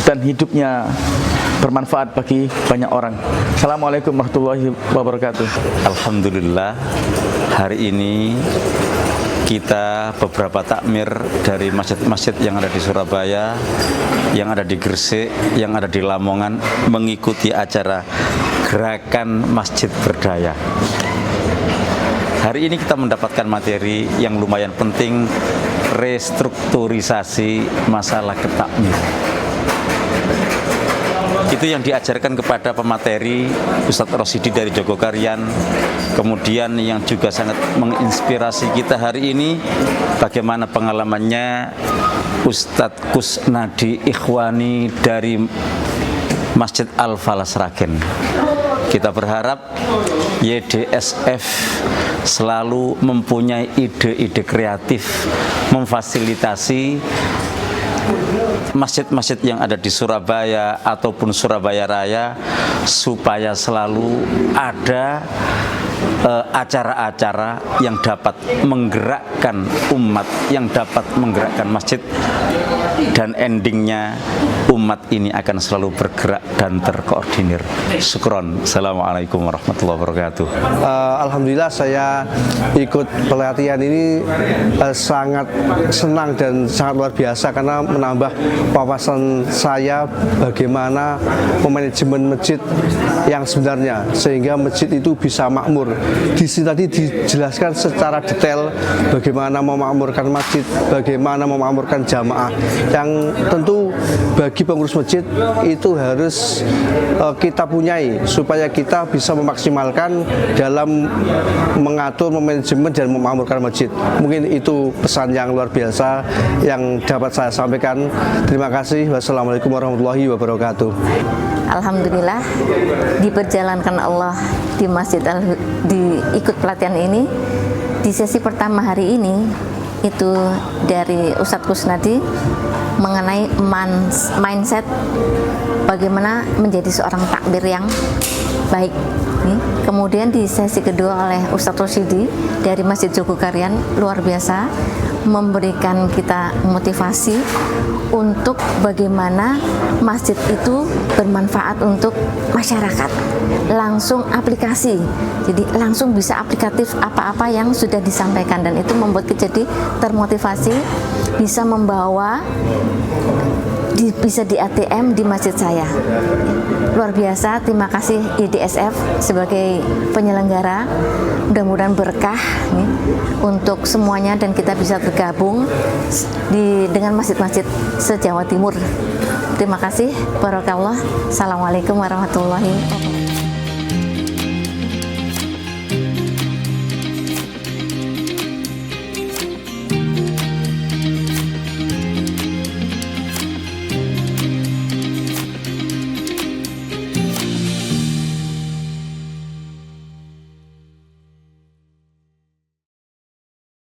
dan hidupnya bermanfaat bagi banyak orang. Assalamualaikum warahmatullahi wabarakatuh. Alhamdulillah, hari ini kita beberapa takmir dari masjid-masjid yang ada di Surabaya, yang ada di Gresik, yang ada di Lamongan mengikuti acara Gerakan Masjid Berdaya. Hari ini kita mendapatkan materi yang lumayan penting, restrukturisasi masalah ketakmir. Itu yang diajarkan kepada pemateri Ustadz Rosyidi dari Jogokarian. Kemudian yang juga sangat menginspirasi kita hari ini, bagaimana pengalamannya Ustadz Kusnadi Ikhwani dari Masjid Al-Falah Sragen. Kita berharap YDSF selalu mempunyai ide-ide kreatif memfasilitasi masjid-masjid yang ada di Surabaya ataupun Surabaya Raya supaya selalu ada acara-acara yang dapat menggerakkan umat, yang dapat menggerakkan masjid, dan endingnya umat ini akan selalu bergerak dan terkoordinir. Syukron. Assalamualaikum warahmatullahi wabarakatuh. Alhamdulillah saya ikut pelatihan ini sangat senang dan sangat luar biasa karena menambah wawasan saya bagaimana manajemen masjid yang sebenarnya sehingga masjid itu bisa makmur. Di sini tadi dijelaskan secara detail bagaimana memakmurkan masjid, bagaimana memakmurkan jamaah. Yang tentu bagi pengurus masjid itu harus kita punyai supaya kita bisa memaksimalkan dalam mengatur, memanajemen dan memakmurkan masjid. Mungkin itu pesan yang luar biasa yang dapat saya sampaikan. Terima kasih. Wassalamualaikum warahmatullahi wabarakatuh. Alhamdulillah diperjalankan Allah di masjid ikut pelatihan ini. Di sesi pertama hari ini itu dari Ustadz Kusnadi mengenai mindset bagaimana menjadi seorang takmir yang baik. Kemudian di sesi kedua oleh Ustadz Rosyidi dari Masjid Jogokarian, luar biasa memberikan kita motivasi untuk bagaimana masjid itu bermanfaat untuk masyarakat, langsung aplikasi, jadi langsung bisa aplikatif apa-apa yang sudah disampaikan, dan itu membuat kita jadi termotivasi bisa membawa bisa di ATM di masjid saya. Luar biasa, terima kasih YDSF sebagai penyelenggara. Mudah-mudahan berkah nih, untuk semuanya dan kita bisa bergabung dengan masjid-masjid se-Jawa Timur. Terima kasih. Barakallah. Assalamualaikum warahmatullahi wabarakatuh.